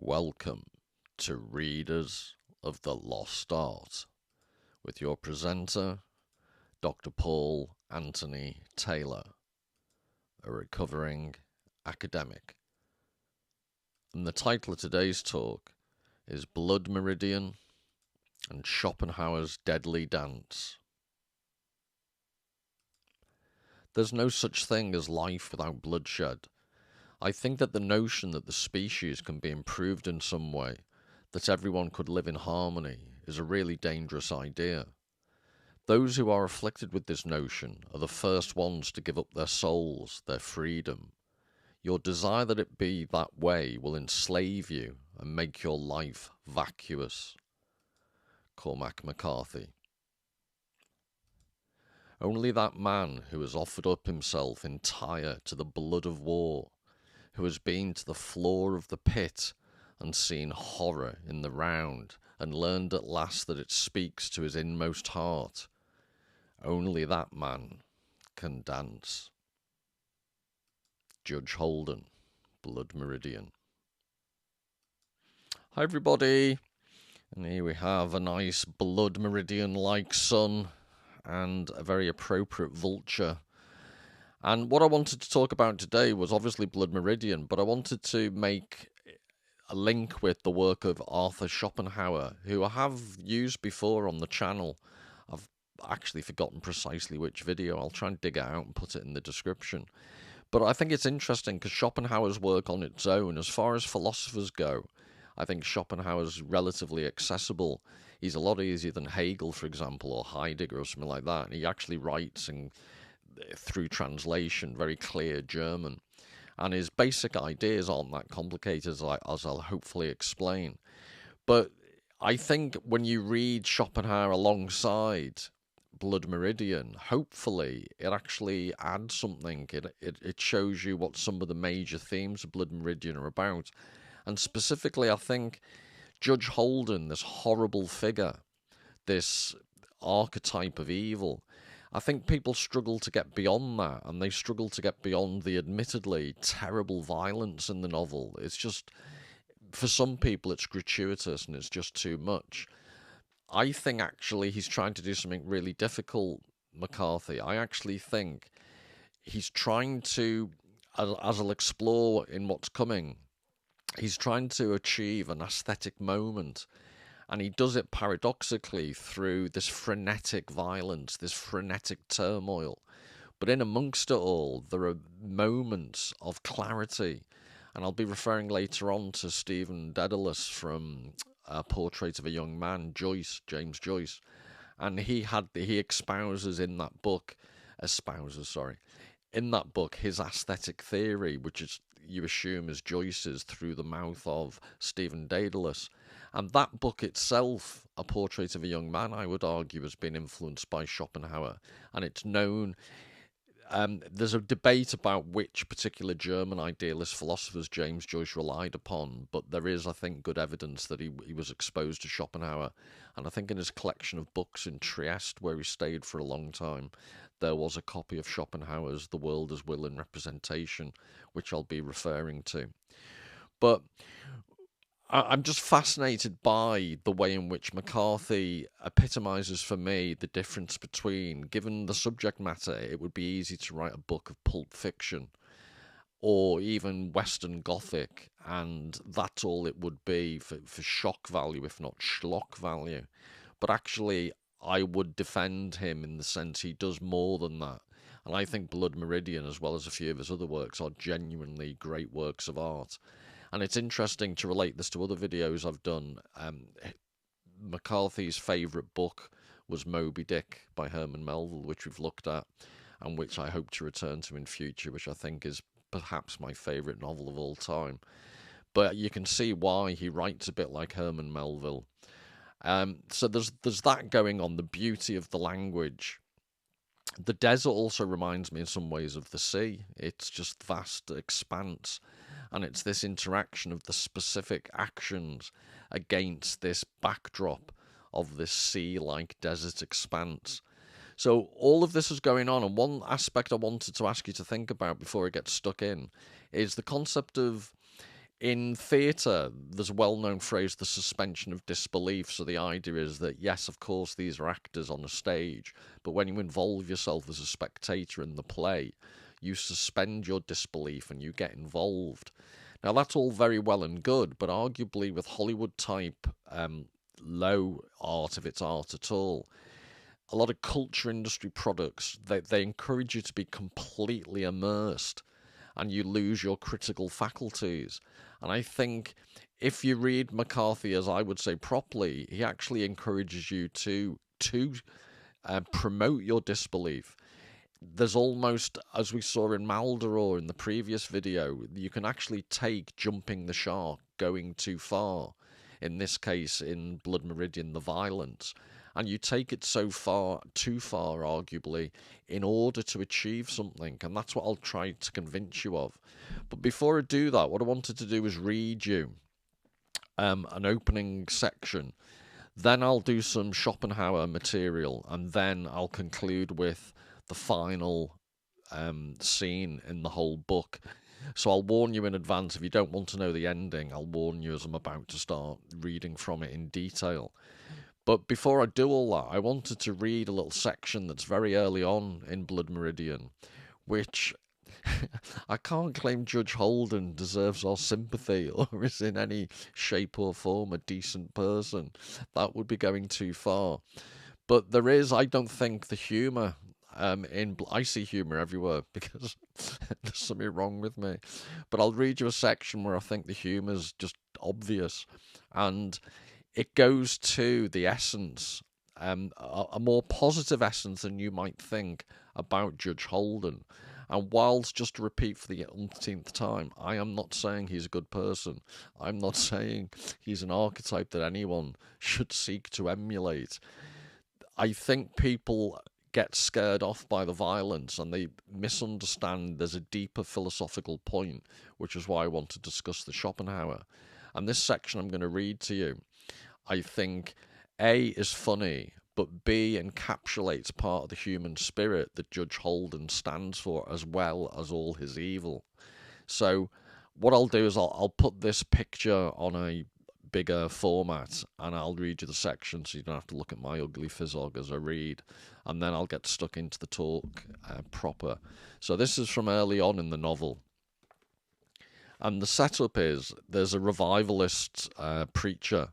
Welcome to Readers of the Lost Art with your presenter, Dr. Paul Anthony Taylor, a recovering academic. And the title of today's talk is Blood Meridian and Schopenhauer's Deadly Dance. There's no such thing as life without bloodshed. I think that the notion that the species can be improved in some way, that everyone could live in harmony, is a really dangerous idea. Those who are afflicted with this notion are the first ones to give up their souls, their freedom. Your desire that it be that way will enslave you and make your life vacuous. Cormac McCarthy. Only that man who has offered up himself entire to the blood of war, who has been to the floor of the pit and seen horror in the round and learned at last that it speaks to his inmost heart, only that man can dance. Judge Holden, Blood Meridian. Hi everybody, and here we have a nice Blood Meridian-like sun and a very appropriate vulture. And what I wanted to talk about today was obviously Blood Meridian, but I wanted to make a link with the work of Arthur Schopenhauer, who I have used before on the channel. I've actually forgotten precisely which video. I'll try and dig it out and put it in the description. But I think it's interesting because Schopenhauer's work on its own, as far as philosophers go, I think Schopenhauer's relatively accessible. He's a lot easier than Hegel, for example, or Heidegger or something like that. And he actually writes in through translation, very clear German. And his basic ideas aren't that complicated, as I'll hopefully explain. But I think when you read Schopenhauer alongside Blood Meridian, hopefully it actually adds something. It shows you what some of the major themes of Blood Meridian are about. And specifically, I think Judge Holden, this horrible figure, this archetype of evil, I think people struggle to get beyond that, and they struggle to get beyond the admittedly terrible violence in the novel. It's just, for some people, it's gratuitous and it's just too much. I think actually he's trying to do something really difficult, McCarthy. I actually think he's trying to, as I'll explore in what's coming, he's trying to achieve an aesthetic moment. And he does it paradoxically through this frenetic violence, this frenetic turmoil. But in amongst it all, there are moments of clarity. And I'll be referring later on to Stephen Dedalus from Portrait of a Young Man, James Joyce. And he espouses in that book, in that book, his aesthetic theory, which is, you assume, is Joyce's through the mouth of Stephen Dedalus. And that book itself, A Portrait of a Young Man, I would argue, has been influenced by Schopenhauer. And it's known, there's a debate about which particular German idealist philosophers James Joyce relied upon, but there is, I think, good evidence that he was exposed to Schopenhauer. And I think in his collection of books in Trieste, where he stayed for a long time, there was a copy of Schopenhauer's The World as Will and Representation, which I'll be referring to. But I'm just fascinated by the way in which McCarthy epitomizes for me the difference between, given the subject matter, it would be easy to write a book of pulp fiction or even Western Gothic, and that's all it would be for shock value, if not schlock value. But actually, I would defend him in the sense he does more than that. And I think Blood Meridian, as well as a few of his other works, are genuinely great works of art. And it's interesting to relate this to other videos I've done. McCarthy's favourite book was Moby Dick by Herman Melville, which we've looked at, and which I hope to return to in future, which I think is perhaps my favourite novel of all time. But you can see why he writes a bit like Herman Melville. So there's that going on, the beauty of the language. The desert also reminds me in some ways of the sea. It's just vast expanse. And it's this interaction of the specific actions against this backdrop of this sea-like desert expanse. So all of this is going on, and one aspect I wanted to ask you to think about before it gets stuck in is the concept of In theatre, there's a well-known phrase, the suspension of disbelief. So the idea is that, yes, of course, these are actors on a stage, but when you involve yourself as a spectator in the play, you suspend your disbelief and you get involved. Now, that's all very well and good, but arguably with Hollywood-type low art, if it's art at all, a lot of culture industry products, they encourage you to be completely immersed and you lose your critical faculties. And I think if you read McCarthy, as I would say properly, he actually encourages you to promote your disbelief. There's almost, as we saw in Maldoror in the previous video, you can actually take jumping the shark going too far. In this case, in Blood Meridian, the violence. And you take it so far, too far, arguably, in order to achieve something. And that's what I'll try to convince you of. But before I do that, what I wanted to do was read you an opening section. Then I'll do some Schopenhauer material. And then I'll conclude with the final scene in the whole book. So I'll warn you in advance, if you don't want to know the ending, I'll warn you as I'm about to start reading from it in detail. But before I do all that, I wanted to read a little section that's very early on in Blood Meridian, which I can't claim Judge Holden deserves our sympathy or is in any shape or form a decent person. That would be going too far. But there is, I don't think, the humour. I see humour everywhere because there's something wrong with me. But I'll read you a section where I think the humour's just obvious. And it goes to the essence, a more positive essence than you might think about Judge Holden. And whilst, just to repeat for the umpteenth time, I am not saying he's a good person. I'm not saying he's an archetype that anyone should seek to emulate. I think people get scared off by the violence and they misunderstand there's a deeper philosophical point, which is why I want to discuss the Schopenhauer. And this section I'm going to read to you, I think, A, is funny, but B, encapsulates part of the human spirit that Judge Holden stands for, as well as all his evil. So what I'll do is I'll put this picture on a bigger format and I'll read you the section so you don't have to look at my ugly physog as I read, and then I'll get stuck into the talk proper. So this is from early on in the novel. And the setup is there's a revivalist preacher,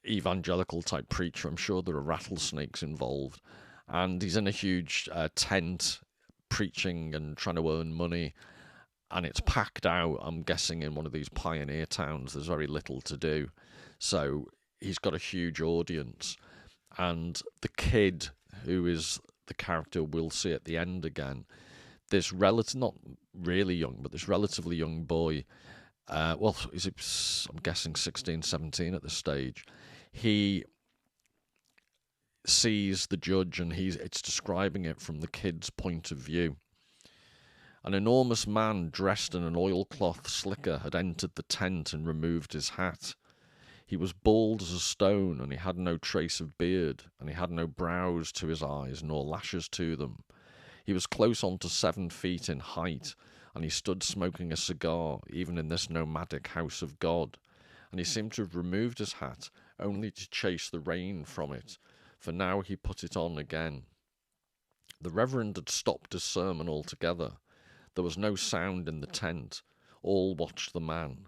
evangelical type preacher. I'm sure there are rattlesnakes involved. And he's in a huge tent preaching and trying to earn money. And it's packed out, I'm guessing, in one of these pioneer towns. There's very little to do. So he's got a huge audience. And the kid, who is the character we'll see at the end again, this not really young, but this relatively young boy, I'm guessing 16, 17 at this stage, he sees the judge and it's describing it from the kid's point of view. An enormous man dressed in an oilcloth slicker had entered the tent and removed his hat. He was bald as a stone, and he had no trace of beard, and he had no brows to his eyes, nor lashes to them. He was close on to 7 feet in height, and he stood smoking a cigar, even in this nomadic house of God. And he seemed to have removed his hat, only to chase the rain from it, for now he put it on again. The Reverend had stopped his sermon altogether. There was no sound in the tent. All watched the man.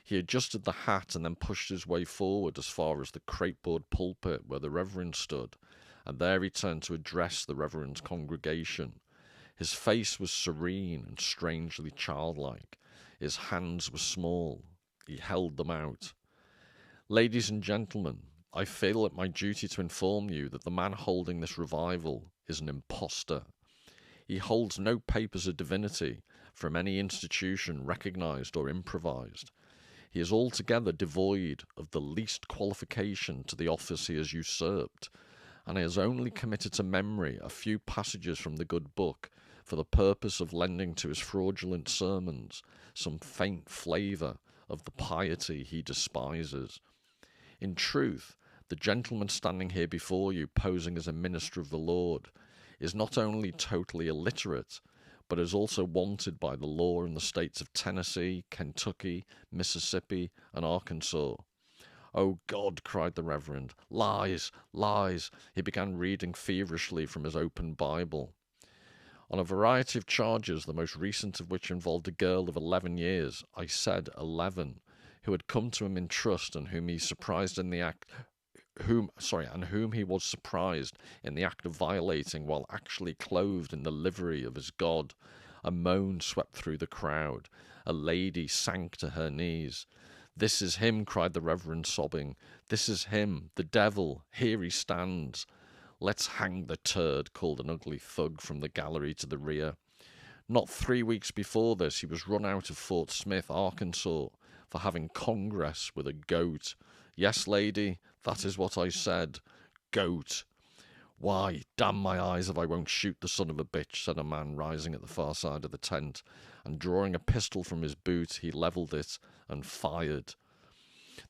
He adjusted the hat and then pushed his way forward as far as the crapeboard pulpit where the Reverend stood, and there he turned to address the Reverend's congregation. His face was serene and strangely childlike. His hands were small. He held them out. Ladies and gentlemen, I feel it my duty to inform you that the man holding this revival is an impostor. He holds no papers of divinity from any institution recognized or improvised. He is altogether devoid of the least qualification to the office he has usurped, and he has only committed to memory a few passages from the good book for the purpose of lending to his fraudulent sermons some faint flavour of the piety he despises. In truth, the gentleman standing here before you, posing as a minister of the Lord, is not only totally illiterate, but is also wanted by the law in the states of Tennessee, Kentucky, Mississippi, and Arkansas. "Oh God," cried the Reverend. "Lies, lies." He began reading feverishly from his open Bible. On a variety of charges, the most recent of which involved a girl of 11 years, I said 11, who had come to him in trust and whom he surprised in the act whom he was surprised in the act of violating while actually clothed in the livery of his God. A moan swept through the crowd. A lady sank to her knees. "This is him," cried the Reverend, sobbing. "This is him, the devil. Here he stands." "Let's hang the turd," called an ugly thug from the gallery to the rear. Not 3 weeks before this, he was run out of Fort Smith, Arkansas, for having congress with a goat. "Yes, lady, that is what I said. Goat." "Why, damn my eyes if I won't shoot the son of a bitch," said a man rising at the far side of the tent, and drawing a pistol from his boot, he levelled it and fired.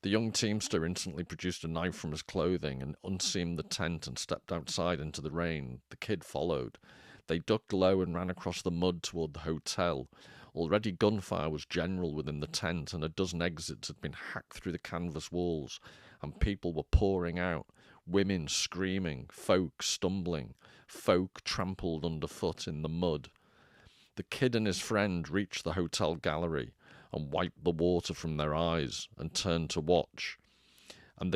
The young teamster instantly produced a knife from his clothing and unseamed the tent and stepped outside into the rain. The kid followed. They ducked low and ran across the mud toward the hotel. Already gunfire was general within the tent, and a dozen exits had been hacked through the canvas walls, and people were pouring out, women screaming, folk stumbling, folk trampled underfoot in the mud. The kid and his friend reached the hotel gallery and wiped the water from their eyes and turned to watch. And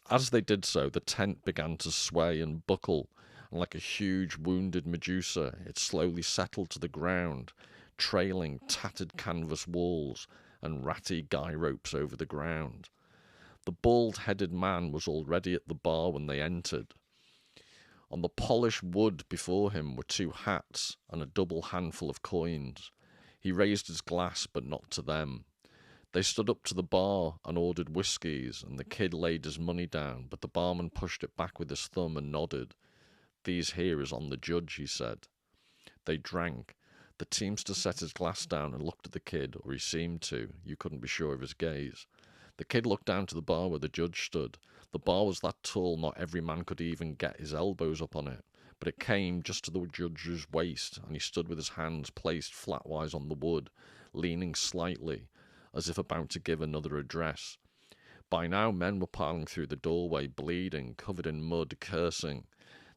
as they did so, the tent began to sway and buckle, and like a huge wounded Medusa, it slowly settled to the ground, trailing tattered canvas walls and ratty guy ropes over the ground. The bald-headed man was already at the bar when they entered. On the polished wood before him were 2 hats and a double handful of coins. He raised his glass, but not to them. They stood up to the bar and ordered whiskies, and the kid laid his money down, but the barman pushed it back with his thumb and nodded. "These here is on the judge," he said. They drank. The teamster set his glass down and looked at the kid, or he seemed to. You couldn't be sure of his gaze. The kid looked down to the bar where the judge stood. The bar was that tall not every man could even get his elbows up on it, but it came just to the judge's waist, and he stood with his hands placed flatwise on the wood, leaning slightly, as if about to give another address. By now men were piling through the doorway, bleeding, covered in mud, cursing.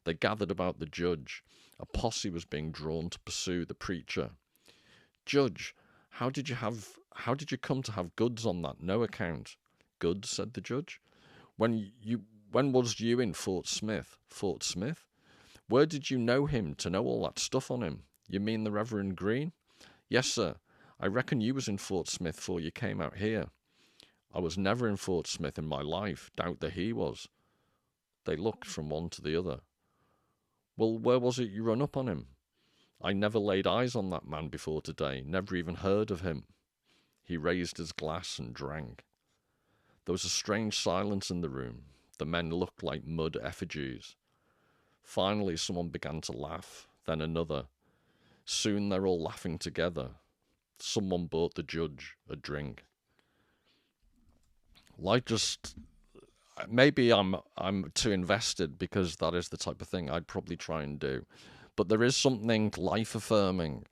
They gathered about the judge. A posse was being drawn to pursue the preacher. "Judge, how did you come to have goods on that no account?" "Goods?" said the judge. When was you in Fort Smith?" "Fort Smith? Where did you know him to know all that stuff on him?" "You mean the Reverend Green?" "Yes, sir. I reckon you was in Fort Smith before you came out here." "I was never in Fort Smith in my life. Doubt that he was." They looked from one to the other. "Well, where was it you run up on him?" "I never laid eyes on that man before today, never even heard of him." He raised his glass and drank. There was a strange silence in the room. The men looked like mud effigies. Finally, someone began to laugh, then another. Soon they're all laughing together. Someone bought the judge a drink. Maybe I'm too invested, because that is the type of thing I'd probably try and do. But there is something life-affirming.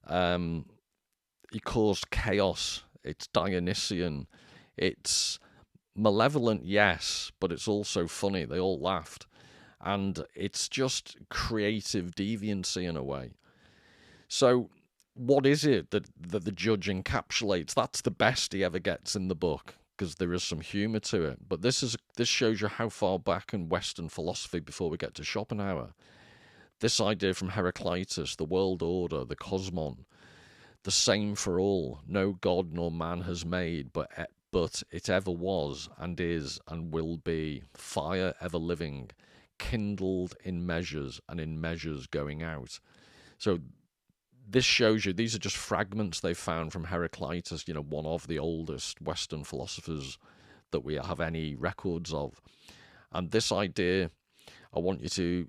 He caused chaos. It's Dionysian. It's malevolent, yes, but it's also funny. They all laughed. And it's just creative deviancy in a way. So what is it that the judge encapsulates? That's the best he ever gets in the book, because there is some humour to it. But this shows you how far back in Western philosophy, before we get to Schopenhauer, this idea from Heraclitus, the world order, the cosmon, the same for all, no god nor man has made, but it ever was and is and will be, fire ever living, kindled in measures and in measures going out. So this shows you, these are just fragments they found from Heraclitus, one of the oldest Western philosophers that we have any records of. And this idea, I want you to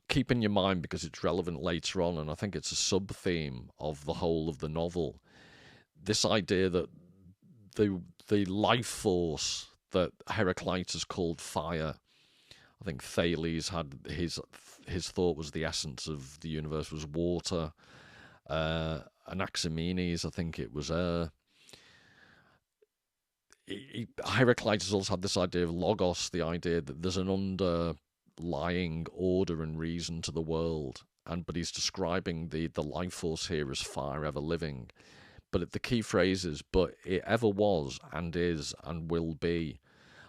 keep in your mind, because it's relevant later on, and I think it's a sub-theme of the whole of the novel. This idea that the life force that Heraclitus called fire, I think Thales had his thought was the essence of the universe was water. Anaximenes, I think it was. Heraclitus also had this idea of logos, the idea that there's an underlying order and reason to the world, but he's describing the life force here as fire ever living. But the key phrase is, but it ever was and is and will be.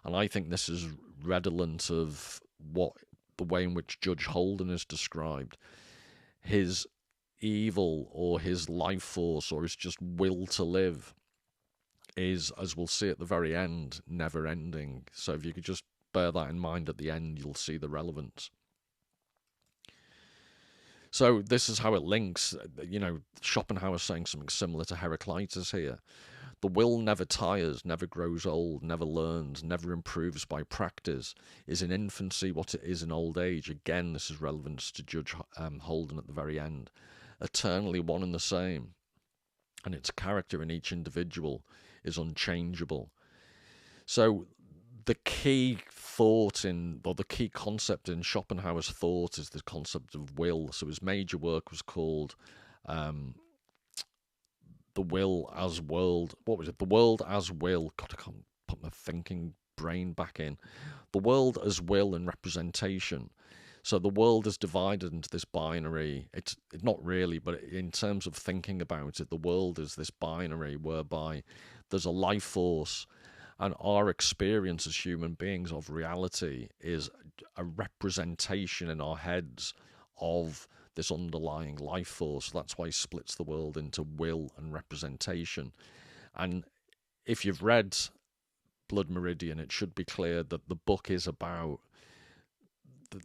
And I think this is redolent of what the way in which Judge Holden is described. His evil or his life force or his just will to live is, as we'll see at the very end, never ending. So if you could just bear that in mind at the end, you'll see the relevance. So this is how it links. Schopenhauer saying something similar to Heraclitus here. The will never tires, never grows old, never learns, never improves by practice, is in infancy what it is in old age. Again, this is relevance to Judge Holden at the very end. Eternally one and the same, and its character in each individual is unchangeable. So the key the key concept in Schopenhauer's thought is the concept of will. So his major work was called The Will as World. What was it? The World as Will. God, I can't put my thinking brain back in. The World as Will and Representation. So the world is divided into this binary. It's not really, but in terms of thinking about it, the world is this binary whereby there's a life force, and our experience as human beings of reality is a representation in our heads of this underlying life force. That's why he splits the world into will and representation. And if you've read Blood Meridian, it should be clear that the book is about,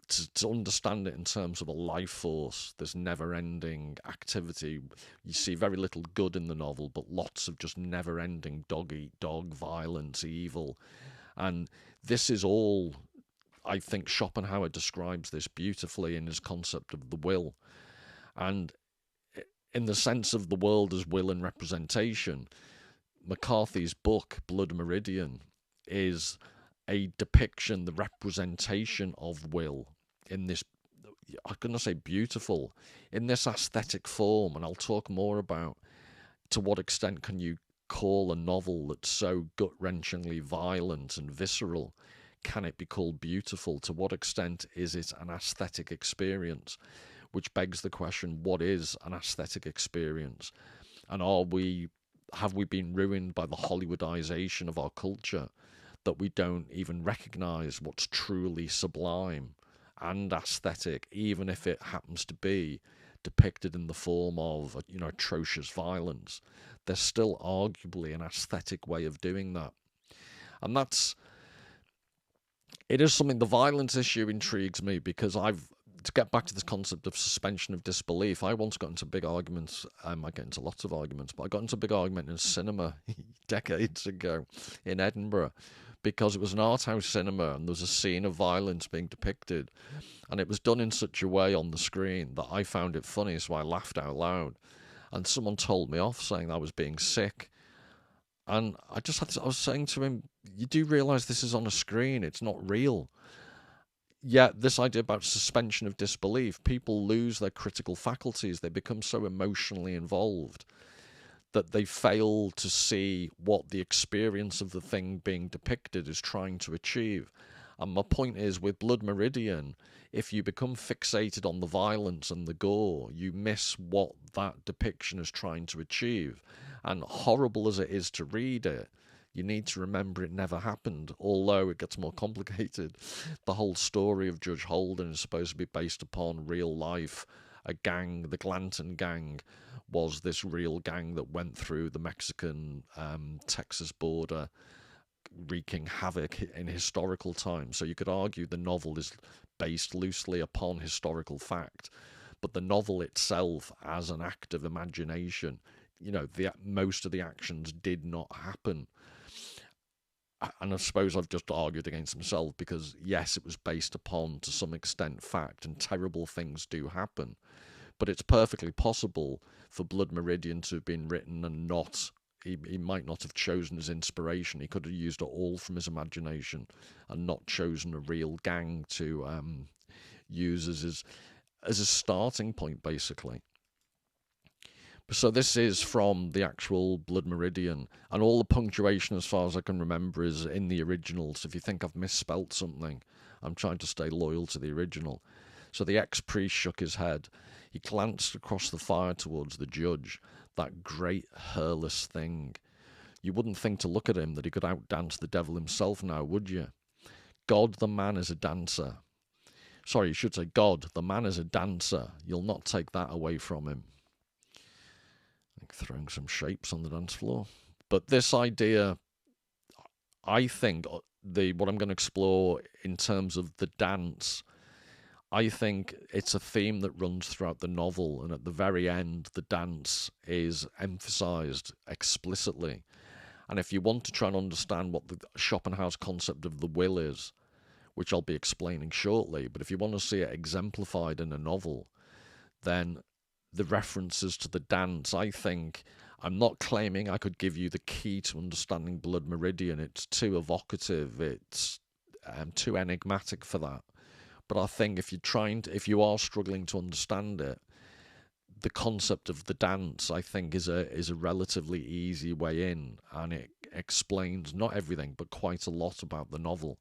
to understand it in terms of a life force, this never-ending activity. You see very little good in the novel, but lots of just never-ending dog-eat-dog violence, evil. And this is all, I think Schopenhauer describes this beautifully in his concept of the will. And in the sense of the world as will and representation, McCarthy's book, Blood Meridian, is a depiction, the representation of will in this, I'm going to say beautiful, in this aesthetic form. And I'll talk more about to what extent can you call a novel that's so gut-wrenchingly violent and visceral, can it be called beautiful? To what extent is it an aesthetic experience? Which begs the question, what is an aesthetic experience? And have we been ruined by the Hollywoodization of our culture, that we don't even recognize what's truly sublime and aesthetic, even if it happens to be depicted in the form of, atrocious violence? There's still arguably an aesthetic way of doing that. And it is something, the violence issue intrigues me, because to get back to this concept of suspension of disbelief, I once got into big arguments. I get into lots of arguments, but I got into a big argument in cinema decades ago in Edinburgh, because it was an art house cinema and there was a scene of violence being depicted, and it was done in such a way on the screen that I found it funny, so I laughed out loud, and someone told me off saying I was being sick. And I was saying to him, you do realise this is on a screen, it's not real. Yet this idea about suspension of disbelief, people lose their critical faculties, they become so emotionally involved that they fail to see what the experience of the thing being depicted is trying to achieve. And my point is, with Blood Meridian, if you become fixated on the violence and the gore, you miss what that depiction is trying to achieve. And horrible as it is to read it, you need to remember it never happened, although it gets more complicated. The whole story of Judge Holden is supposed to be based upon real life. A gang, the Glanton gang, was this real gang that went through the Mexican Texas border, wreaking havoc in historical times. So you could argue the novel is based loosely upon historical fact, but the novel itself, as an act of imagination, most of the actions did not happen. And I suppose I've just argued against myself, because yes, it was based upon, to some extent, fact, and terrible things do happen. But it's perfectly possible for Blood Meridian to have been written and he might not have chosen his inspiration. He could have used it all from his imagination and not chosen a real gang to use as a starting point, basically. So this is from the actual Blood Meridian, and all the punctuation, as far as I can remember, is in the original. So if you think I've misspelt something, I'm trying to stay loyal to the original. So the ex-priest shook his head. He glanced across the fire towards the judge, that great hairless thing. You wouldn't think to look at him that he could outdance the devil himself now, would you? God, the man is a dancer. Sorry, you should say God, the man is a dancer. You'll not take that away from him. Like throwing some shapes on the dance floor. But this idea, I think, what I'm going to explore in terms of the dance, I think it's a theme that runs throughout the novel, and at the very end, the dance is emphasized explicitly. And if you want to try and understand what the Schopenhauer's concept of the will is, which I'll be explaining shortly, but if you want to see it exemplified in a novel, then the references to the dance, I think, I'm not claiming I could give you the key to understanding Blood Meridian. It's too evocative, it's too enigmatic for that. But I think if you are struggling to understand it, the concept of the dance, I think, is a relatively easy way in, and it explains not everything, but quite a lot about the novel.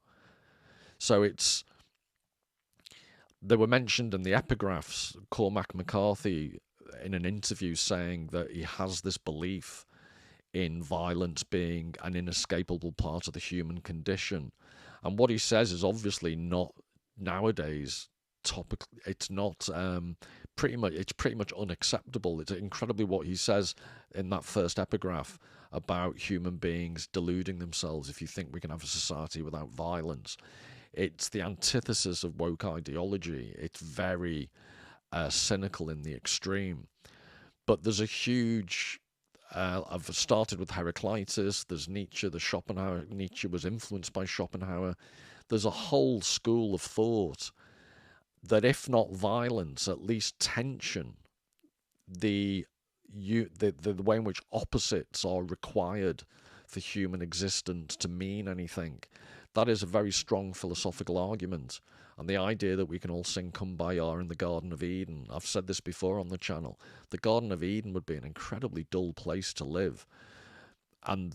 So they were mentioned in the epigraphs. Cormac McCarthy, in an interview, saying that he has this belief in violence being an inescapable part of the human condition. And what he says is obviously not nowadays topic. It's not it's pretty much unacceptable. It's incredibly what he says in that first epigraph about human beings deluding themselves if you think we can have a society without violence. It's the antithesis of woke ideology. It's very cynical in the extreme. But there's a huge... I've started with Heraclitus, there's Nietzsche, there's Schopenhauer. Nietzsche was influenced by Schopenhauer. There's a whole school of thought that if not violence, at least tension, the way in which opposites are required for human existence to mean anything, that is a very strong philosophical argument. And the idea that we can all sing Kumbaya in the Garden of Eden, I've said this before on the channel, the Garden of Eden would be an incredibly dull place to live. And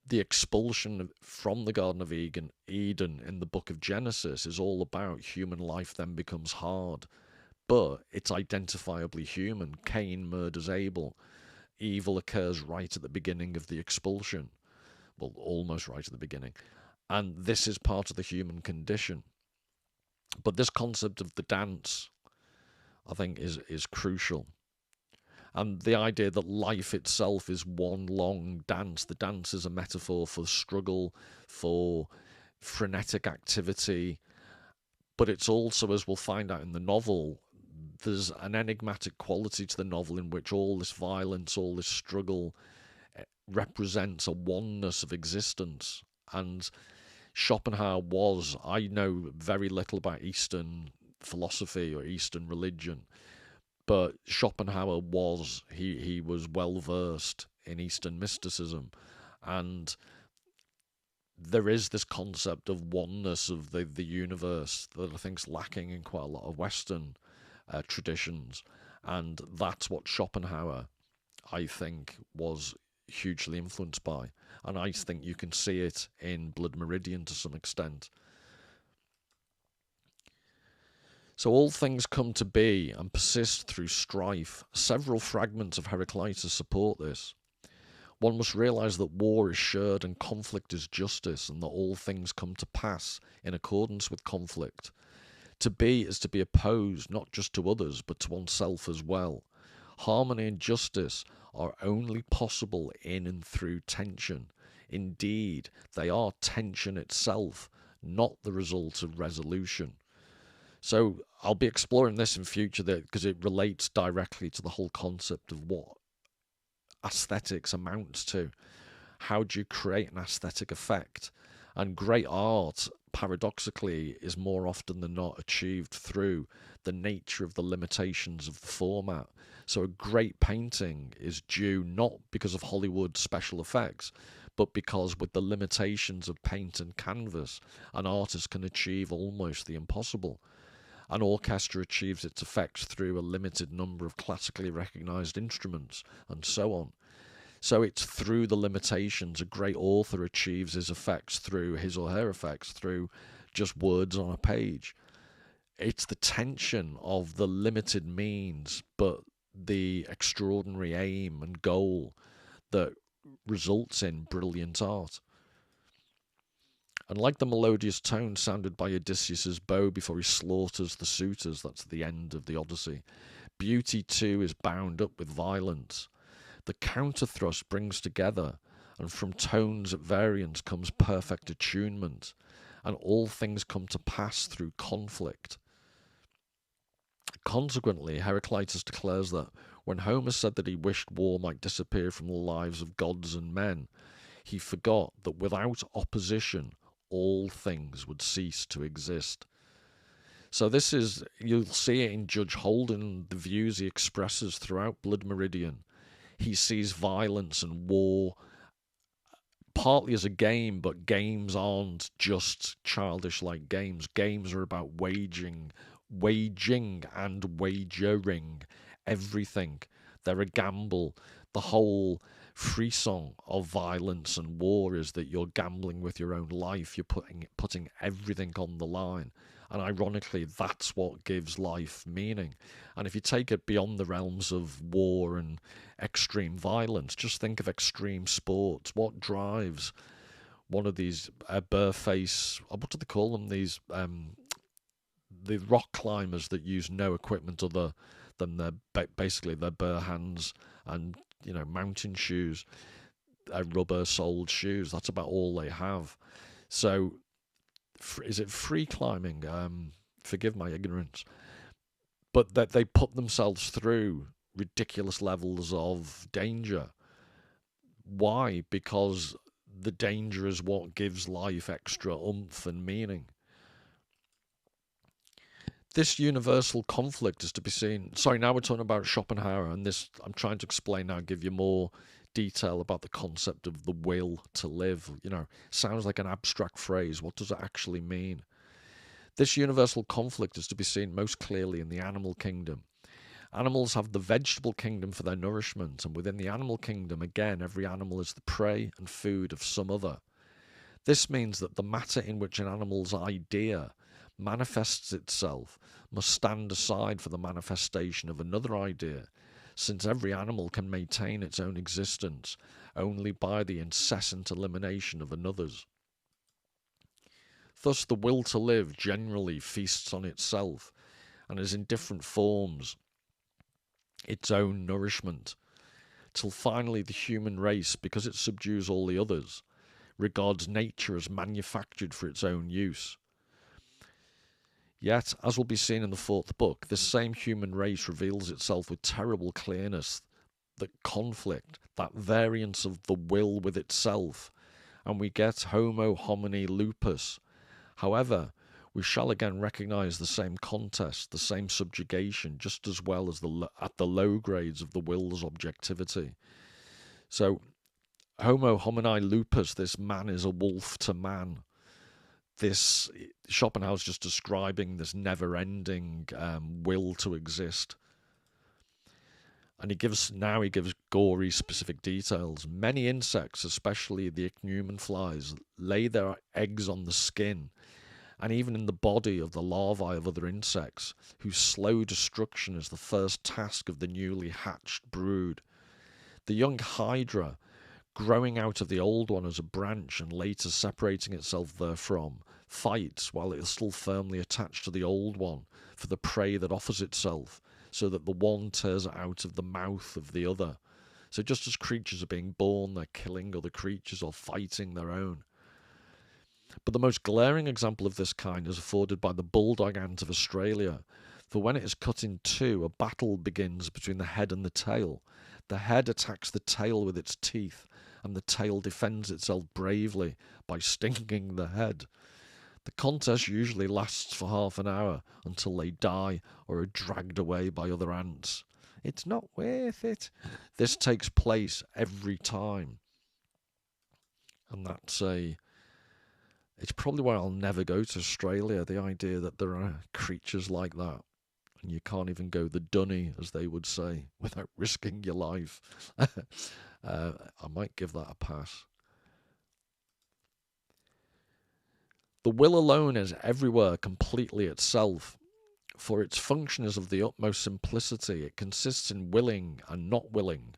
the expulsion from the Garden of Eden in the book of Genesis is all about human life then becomes hard. But it's identifiably human. Cain murders Abel. Evil occurs right at the beginning of the expulsion. Well, almost right at the beginning. And this is part of the human condition. But this concept of the dance, I think, is crucial. And the idea that life itself is one long dance. The dance is a metaphor for struggle, for frenetic activity. But it's also, as we'll find out in the novel, there's an enigmatic quality to the novel in which all this violence, all this struggle represents a oneness of existence. And Schopenhauer was... I know very little about Eastern philosophy or Eastern religion, but Schopenhauer was... he was well versed in Eastern mysticism, and there is this concept of oneness of the universe that I think's lacking in quite a lot of Western traditions, and that's what Schopenhauer, I think, was hugely influenced by. And I think you can see it in Blood Meridian to some extent. So all things come to be and persist through strife. Several fragments of Heraclitus support this. One must realise that war is shared and conflict is justice, and that all things come to pass in accordance with conflict. To be is to be opposed not just to others, but to oneself as well. Harmony and justice are only possible in and through tension. Indeed, they are tension itself, not the result of resolution. So I'll be exploring this in future because it relates directly to the whole concept of what aesthetics amounts to. How do you create an aesthetic effect? And great art, paradoxically, is more often than not achieved through the nature of the limitations of the format. So a great painting is due not because of Hollywood special effects, but because with the limitations of paint and canvas, an artist can achieve almost the impossible. An orchestra achieves its effects through a limited number of classically recognized instruments, and so on. So it's through the limitations a great author achieves his effects through his or her effects through just words on a page. It's the tension of the limited means but the extraordinary aim and goal that results in brilliant art. And like the melodious tone sounded by Odysseus's bow before he slaughters the suitors, that's the end of the Odyssey, beauty too is bound up with violence. The counterthrust brings together, and from tones at variance comes perfect attunement, and all things come to pass through conflict. Consequently, Heraclitus declares that when Homer said that he wished war might disappear from the lives of gods and men, he forgot that without opposition, all things would cease to exist. So this is, you'll see it in Judge Holden, the views he expresses throughout Blood Meridian. He sees violence and war partly as a game, but games aren't just childish like games. Games are about waging and wagering everything. They're a gamble. The whole frisson of violence and war is that you're gambling with your own life. You're putting everything on the line. And ironically, that's what gives life meaning. And if you take it beyond the realms of war and extreme violence, just think of extreme sports. What drives one of these barefaced, what do they call them? These the rock climbers that use no equipment other than basically their bare hands and mountain shoes, rubber-soled shoes. That's about all they have. So, is it free climbing? Forgive my ignorance, but that they put themselves through ridiculous levels of danger. Why? Because the danger is what gives life extra oomph and meaning. This universal conflict is to be seen. Sorry, now we're talking about Schopenhauer, and this I'm trying to explain now, give you more detail about the concept of the will to live. Sounds like an abstract phrase. What does it actually mean? This universal conflict is to be seen most clearly in the animal kingdom. Animals have the vegetable kingdom for their nourishment, and within the animal kingdom, again, every animal is the prey and food of some other. This means that the matter in which an animal's idea manifests itself must stand aside for the manifestation of another idea, since every animal can maintain its own existence only by the incessant elimination of another's. Thus the will to live generally feasts on itself and is in different forms its own nourishment, till finally the human race, because it subdues all the others, regards nature as manufactured for its own use. Yet, as will be seen in the fourth book, this same human race reveals itself with terrible clearness, that conflict, that variance of the will with itself, and we get homo homini lupus. However, we shall again recognize the same contest, the same subjugation, just as well as at the low grades of the will's objectivity. So, homo homini lupus, this man is a wolf to man. This Schopenhauer's just describing this never-ending will to exist, and he gives gory specific details. Many insects, especially the ichneumon flies, lay their eggs on the skin and even in the body of the larvae of other insects, whose slow destruction is the first task of the newly hatched brood. The young hydra, growing out of the old one as a branch and later separating itself therefrom, fights while it is still firmly attached to the old one for the prey that offers itself, so that the one tears out of the mouth of the other. So just as creatures are being born, they're killing other creatures or fighting their own. But the most glaring example of this kind is afforded by the bulldog ant of Australia, for when it is cut in two, a battle begins between the head and the tail. The head attacks the tail with its teeth, and the tail defends itself bravely by stinging the head. The contest usually lasts for half an hour until they die or are dragged away by other ants. It's not worth it. This takes place every time. And that's It's probably why I'll never go to Australia, the idea that there are creatures like that. And you can't even go the dunny, as they would say, without risking your life. I might give that a pass. The will alone is everywhere completely itself, for its function is of the utmost simplicity. It consists in willing and not willing,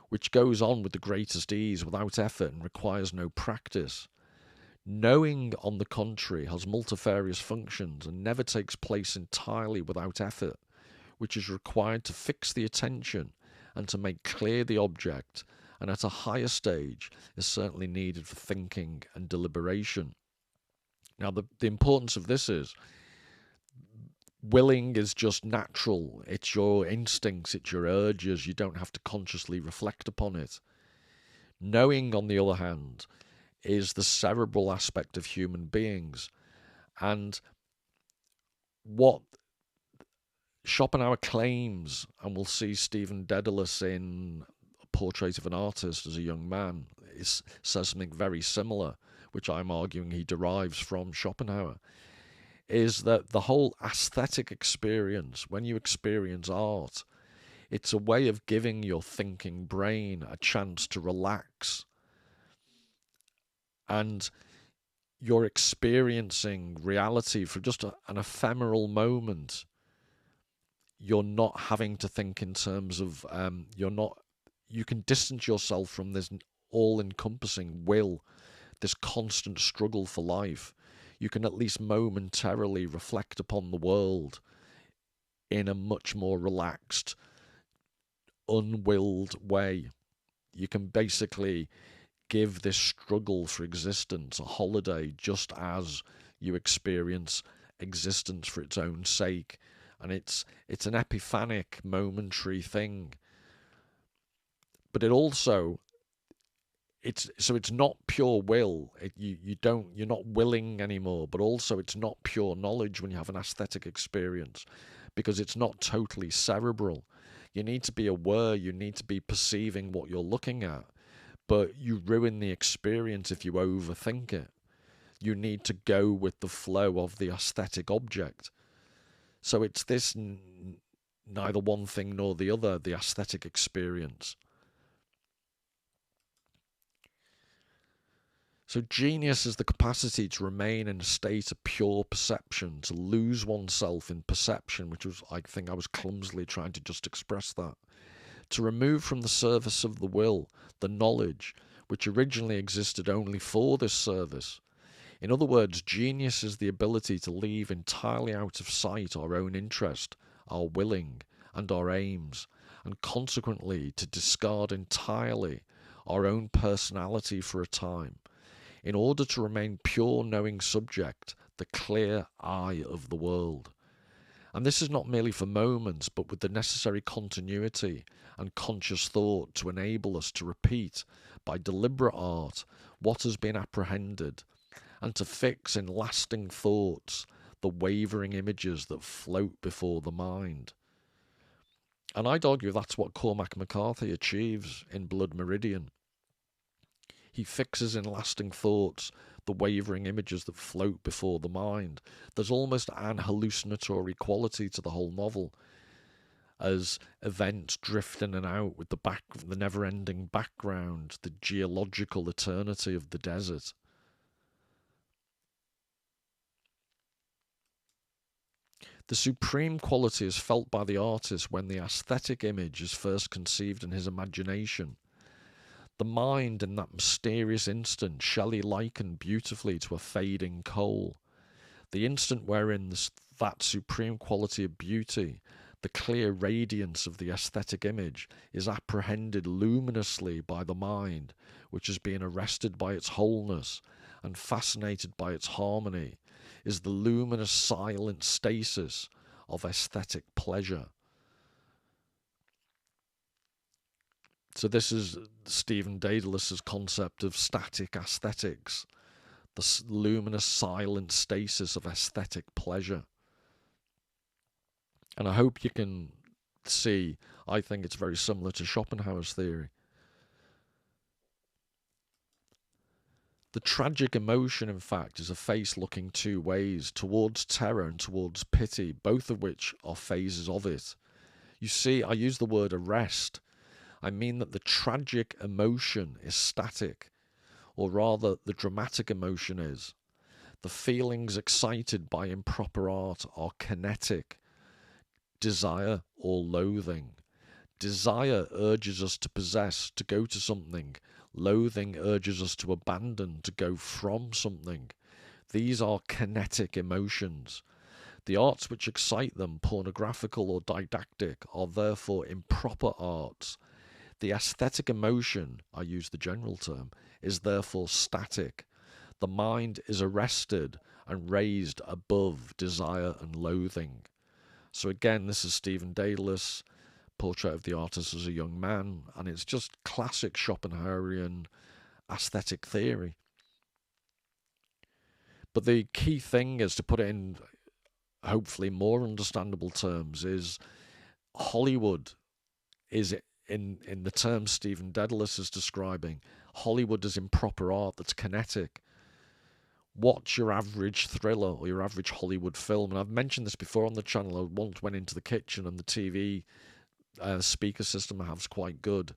which goes on with the greatest ease without effort and requires no practice. Knowing, on the contrary, has multifarious functions and never takes place entirely without effort, which is required to fix the attention and to make clear the object, and at a higher stage is certainly needed for thinking and deliberation. Now, the importance of this is willing is just natural. It's your instincts, it's your urges. You don't have to consciously reflect upon it. Knowing, on the other hand, is the cerebral aspect of human beings. And what Schopenhauer claims, and we'll see Stephen Dedalus in A Portrait of an Artist as a Young Man, says something very similar, which I'm arguing he derives from Schopenhauer, is that the whole aesthetic experience, when you experience art, it's a way of giving your thinking brain a chance to relax. And you're experiencing reality for just an ephemeral moment. You're not having to think in terms of, you can distance yourself from this all-encompassing will, this constant struggle for life. You can at least momentarily reflect upon the world in a much more relaxed, unwilled way. You can basically give this struggle for existence a holiday, just as you experience existence for its own sake. And it's an epiphanic, momentary thing. But it also, it's not pure will. You're not willing anymore. But also, it's not pure knowledge when you have an aesthetic experience, because it's not totally cerebral. You need to be aware. You need to be perceiving what you're looking at. But you ruin the experience if you overthink it. You need to go with the flow of the aesthetic object. So it's this neither one thing nor the other, the aesthetic experience. So genius is the capacity to remain in a state of pure perception, to lose oneself in perception, which was, I think I was clumsily trying to just express that. To remove from the service of the will the knowledge which originally existed only for this service. In other words, genius is the ability to leave entirely out of sight our own interest, our willing, and our aims, and consequently to discard entirely our own personality for a time, in order to remain pure knowing subject, the clear eye of the world. And this is not merely for moments, but with the necessary continuity and conscious thought to enable us to repeat, by deliberate art, what has been apprehended, and to fix in lasting thoughts the wavering images that float before the mind. And I'd argue that's what Cormac McCarthy achieves in Blood Meridian. He fixes in lasting thoughts the wavering images that float before the mind. There's almost an hallucinatory quality to the whole novel, as events drift in and out with the never-ending background, the geological eternity of the desert. The supreme quality is felt by the artist when the aesthetic image is first conceived in his imagination. The mind, in that mysterious instant, Shelley likened beautifully to a fading coal. The instant wherein that supreme quality of beauty, the clear radiance of the aesthetic image, is apprehended luminously by the mind, which has been arrested by its wholeness and fascinated by its harmony, is the luminous silent stasis of aesthetic pleasure. So this is Stephen Daedalus's concept of static aesthetics, the luminous silent stasis of aesthetic pleasure. And I hope you can see, I think it's very similar to Schopenhauer's theory. The tragic emotion, in fact, is a face looking two ways, towards terror and towards pity, both of which are phases of it. You see, I use the word arrest. I mean that the tragic emotion is static, or rather, the dramatic emotion is. The feelings excited by improper art are kinetic, desire or loathing. Desire urges us to possess, to go to something. Loathing urges us to abandon, to go from something. These are kinetic emotions. The arts which excite them, pornographical or didactic, are therefore improper arts. The aesthetic emotion, I use the general term, is therefore static. The mind is arrested and raised above desire and loathing. So again, this is Stephen Dedalus, Portrait of the Artist as a Young Man, and it's just classic Schopenhauerian aesthetic theory. But the key thing is, to put it in hopefully more understandable terms, is Hollywood is, in the terms Stephen Dedalus is describing, Hollywood is improper art that's kinetic. Watch your average thriller or your average Hollywood film, and I've mentioned this before on the channel. I once went into the kitchen and the TV speaker system I have is quite good,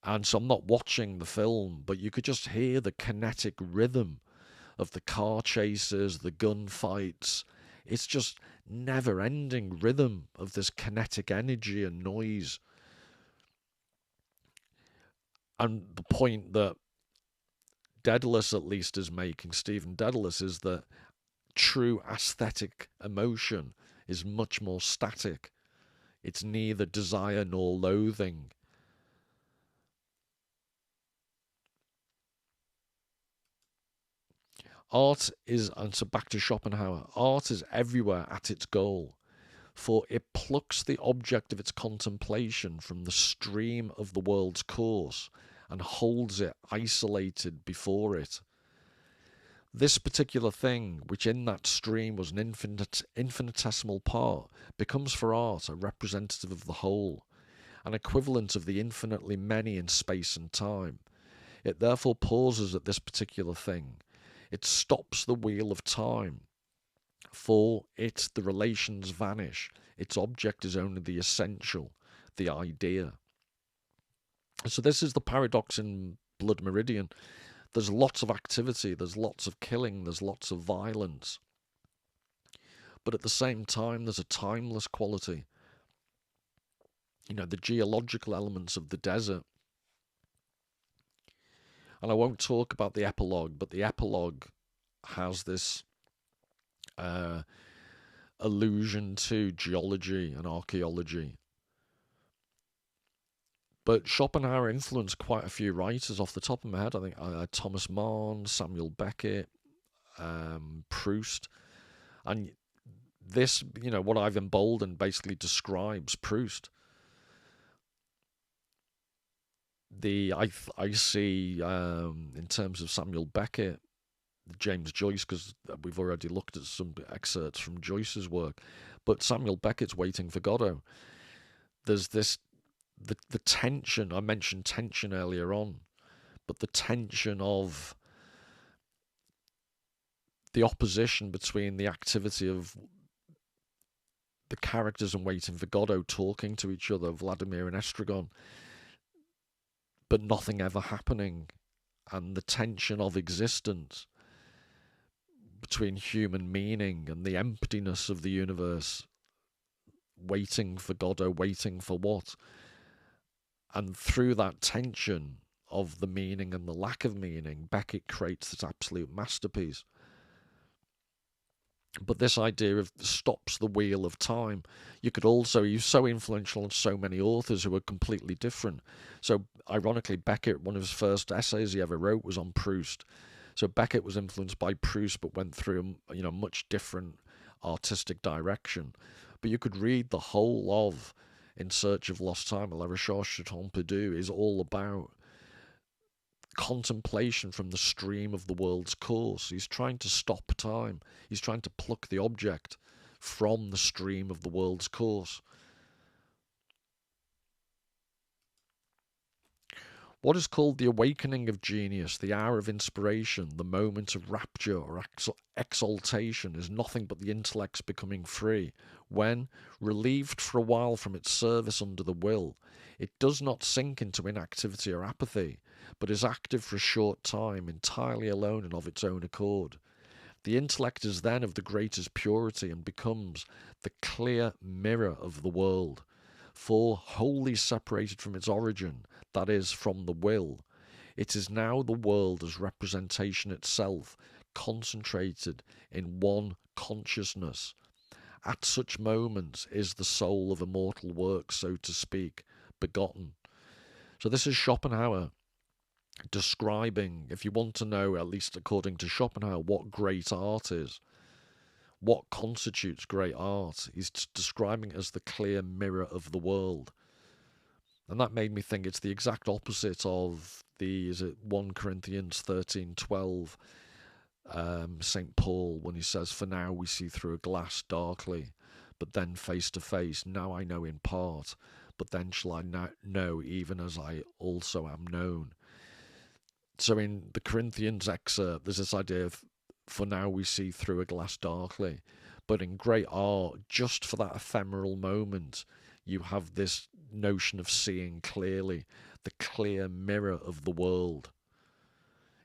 and so I'm not watching the film, but you could just hear the kinetic rhythm of the car chases, the gunfights. It's just never-ending rhythm of this kinetic energy and noise. And the point that Dedalus at least is making, Stephen Dedalus, is that true aesthetic emotion is much more static. It's neither desire nor loathing. Art is, and so back to Schopenhauer, art is everywhere at its goal, for it plucks the object of its contemplation from the stream of the world's course and holds it isolated before it. This particular thing, which in that stream was an infinitesimal part, becomes for art a representative of the whole, an equivalent of the infinitely many in space and time. It therefore pauses at this particular thing. It stops the wheel of time. For it, the relations vanish. Its object is only the essential, the idea. So this is the paradox in Blood Meridian. There's lots of activity, there's lots of killing, there's lots of violence. But at the same time, there's a timeless quality. You know, the geological elements of the desert. And I won't talk about the epilogue, but the epilogue has this allusion to geology and archaeology. But Schopenhauer influenced quite a few writers off the top of my head. I think Thomas Mann, Samuel Beckett, Proust. And this, you know, what I've emboldened basically describes Proust. I see, in terms of Samuel Beckett, James Joyce, because we've already looked at some excerpts from Joyce's work, but Samuel Beckett's Waiting for Godot. There's this, the tension, I mentioned tension earlier on, but the tension of the opposition between the activity of the characters in Waiting for Godot talking to each other, Vladimir and Estragon, but nothing ever happening, and the tension of existence between human meaning and the emptiness of the universe, waiting for Godot, waiting for what? And through that tension of the meaning and the lack of meaning, Beckett creates this absolute masterpiece. But this idea of stops the wheel of time, you could also, he's so influential on so many authors who are completely different. So ironically, Beckett, one of his first essays he ever wrote was on Proust. So Beckett was influenced by Proust, but went through, you know, much different artistic direction. But you could read the whole of In Search of Lost Time, La Recherche de Temps Perdu, is all about contemplation from the stream of the world's course. He's trying to stop time. He's trying to pluck the object from the stream of the world's course. What is called the awakening of genius, the hour of inspiration, the moment of rapture or exaltation, is nothing but the intellect's becoming free, when, relieved for a while from its service under the will, it does not sink into inactivity or apathy, but is active for a short time, entirely alone and of its own accord. The intellect is then of the greatest purity and becomes the clear mirror of the world, for wholly separated from its origin, that is, from the will, it is now the world as representation itself, concentrated in one consciousness. At such moments is the soul of immortal work, so to speak, begotten. So this is Schopenhauer describing, if you want to know, at least according to Schopenhauer, what great art is, what constitutes great art. He's describing it as the clear mirror of the world. And that made me think it's the exact opposite of the, is it 1 Corinthians 13:12, St. Paul, when he says, "For now we see through a glass darkly, but then face to face. Now I know in part, but then shall I know even as I also am known." So in the Corinthians excerpt, there's this idea of, for now we see through a glass darkly. But in great art, just for that ephemeral moment, you have this notion of seeing clearly, the clear mirror of the world.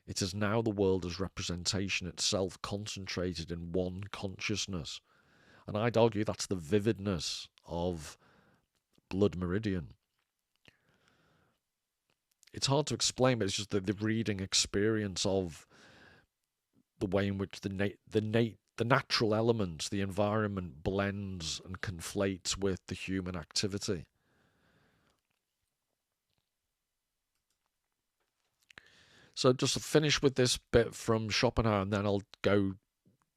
It is now the world as representation itself, concentrated in one consciousness. And I'd argue that's the vividness of Blood Meridian. It's hard to explain, but it's just the reading experience of the way in which the natural elements, the environment, blends and conflates with the human activity. So just to finish with this bit from Schopenhauer, and then I'll go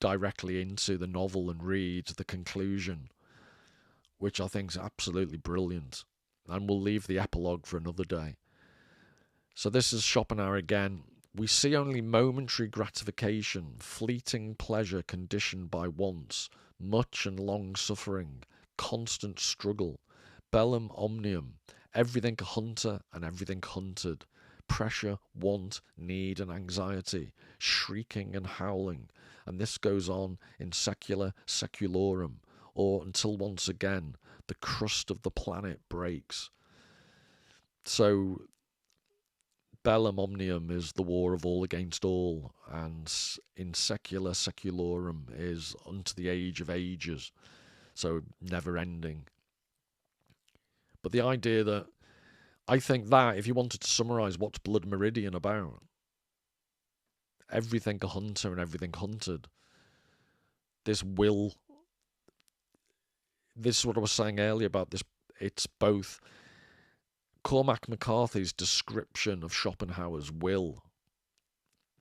directly into the novel and read the conclusion, which I think is absolutely brilliant. And we'll leave the epilogue for another day. So this is Schopenhauer again. We see only momentary gratification, fleeting pleasure conditioned by wants, much and long suffering, constant struggle, bellum omnium, everything a hunter and everything hunted, pressure, want, need and anxiety, shrieking and howling, and this goes on in secula secularum, or until once again the crust of the planet breaks. So bellum omnium is the war of all against all, and in secula secularum is unto the age of ages, so never ending. But the idea that, I think that if you wanted to summarise what's Blood Meridian about, everything a hunter and everything hunted, this is what I was saying earlier about this, it's both Cormac McCarthy's description of Schopenhauer's will,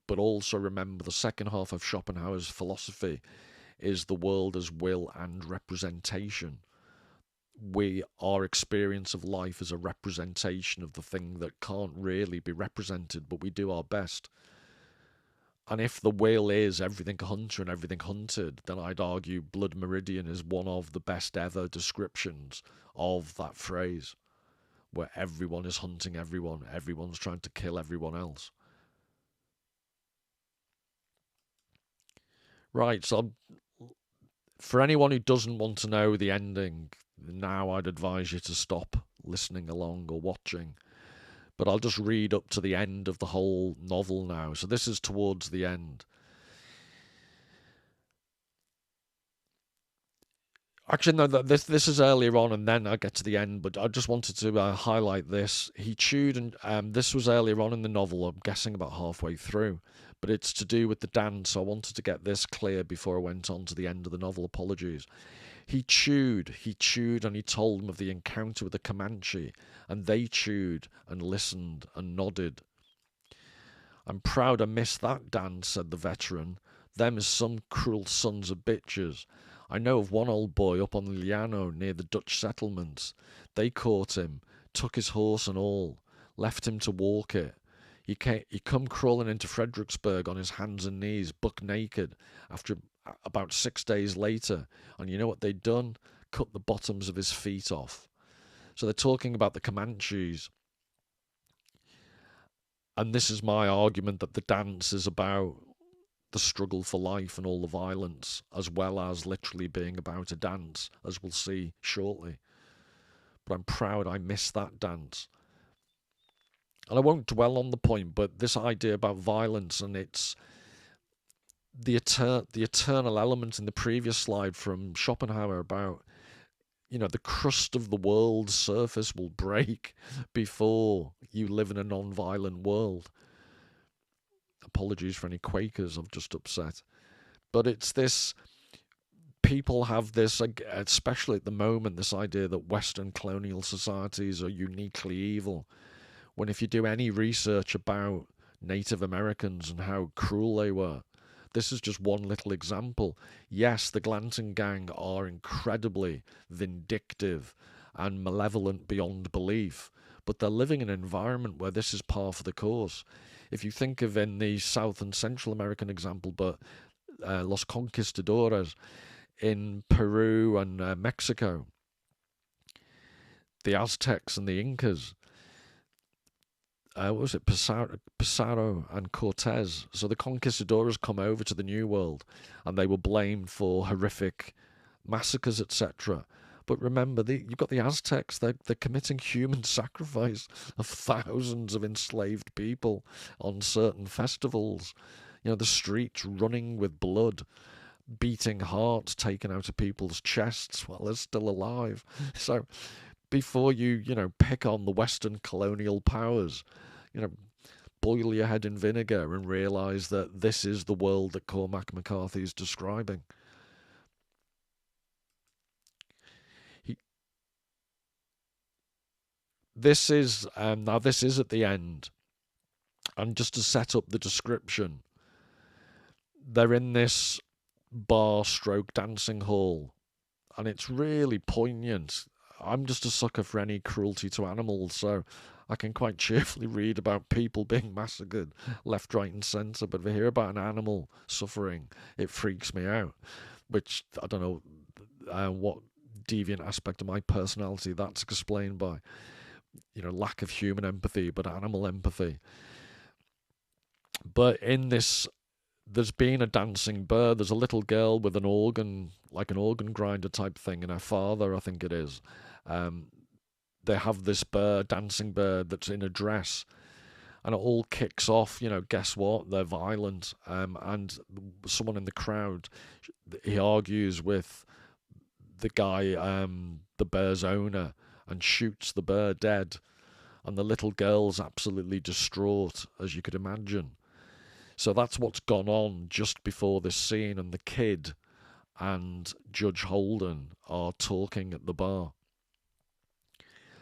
but also remember the second half of Schopenhauer's philosophy is the world as will and representation. Our experience of life is a representation of the thing that can't really be represented, but we do our best. And if the will is everything a hunter and everything hunted, then I'd argue Blood Meridian is one of the best ever descriptions of that phrase, where everyone is hunting everyone, everyone's trying to kill everyone else. Right, so for anyone who doesn't want to know the ending, now I'd advise you to stop listening along or watching. But I'll just read up to the end of the whole novel now. So this is towards the end. Actually, no, this is earlier on, and then I get to the end. But I just wanted to highlight this. He chewed, and this was earlier on in the novel. I'm guessing about halfway through, but it's to do with the dance. So I wanted to get this clear before I went on to the end of the novel. Apologies. He chewed, and he told them of the encounter with the Comanche, and they chewed and listened and nodded. "I'm proud I missed that dance," said the veteran. "Them is some cruel sons of bitches. I know of one old boy up on the Llano near the Dutch settlements. They caught him, took his horse and all, left him to walk it. He come crawling into Fredericksburg on his hands and knees, buck naked, after about 6 days later, and you know what they'd done? Cut the bottoms of his feet off." So they're talking about the Comanches. And this is my argument, that the dance is about the struggle for life and all the violence, as well as literally being about a dance, as we'll see shortly. But I'm proud I missed that dance. And I won't dwell on the point, but this idea about violence and its the eternal element in the previous slide from Schopenhauer about, the crust of the world's surface will break before you live in a non-violent world. Apologies for any Quakers I've just upset. But it's this, people have this, especially at the moment, this idea that Western colonial societies are uniquely evil. When if you do any research about Native Americans and how cruel they were, this is just one little example. Yes, the Glanton Gang are incredibly vindictive and malevolent beyond belief, but they're living in an environment where this is par for the course. If you think of in the South and Central American example, but Los Conquistadores in Peru and Mexico, the Aztecs and the Incas, what was it, Pizarro and Cortez. So the conquistadores come over to the New World and they were blamed for horrific massacres, etc. But remember, you've got the Aztecs, they're committing human sacrifice of thousands of enslaved people on certain festivals. The streets running with blood, beating hearts taken out of people's chests while they're still alive. So before you pick on the Western colonial powers, boil your head in vinegar and realise that this is the world that Cormac McCarthy is describing. This is now this is at the end, and just to set up the description, they're in this bar stroke dancing hall, and it's really poignant. I'm just a sucker for any cruelty to animals, so I can quite cheerfully read about people being massacred left, right, and centre. But if I hear about an animal suffering, it freaks me out. Which I don't know what deviant aspect of my personality that's explained by. Lack of human empathy, but animal empathy. But in this, there's been a dancing bird. There's a little girl with an organ, like an organ grinder type thing, and her father, I think it is. They have this dancing bird that's in a dress, and it all kicks off. Guess what? They're violent, and someone in the crowd, he argues with the guy, the bear's owner, and shoots the bird dead. And the little girl's absolutely distraught, as you could imagine. So that's what's gone on just before this scene, and the kid and Judge Holden are talking at the bar.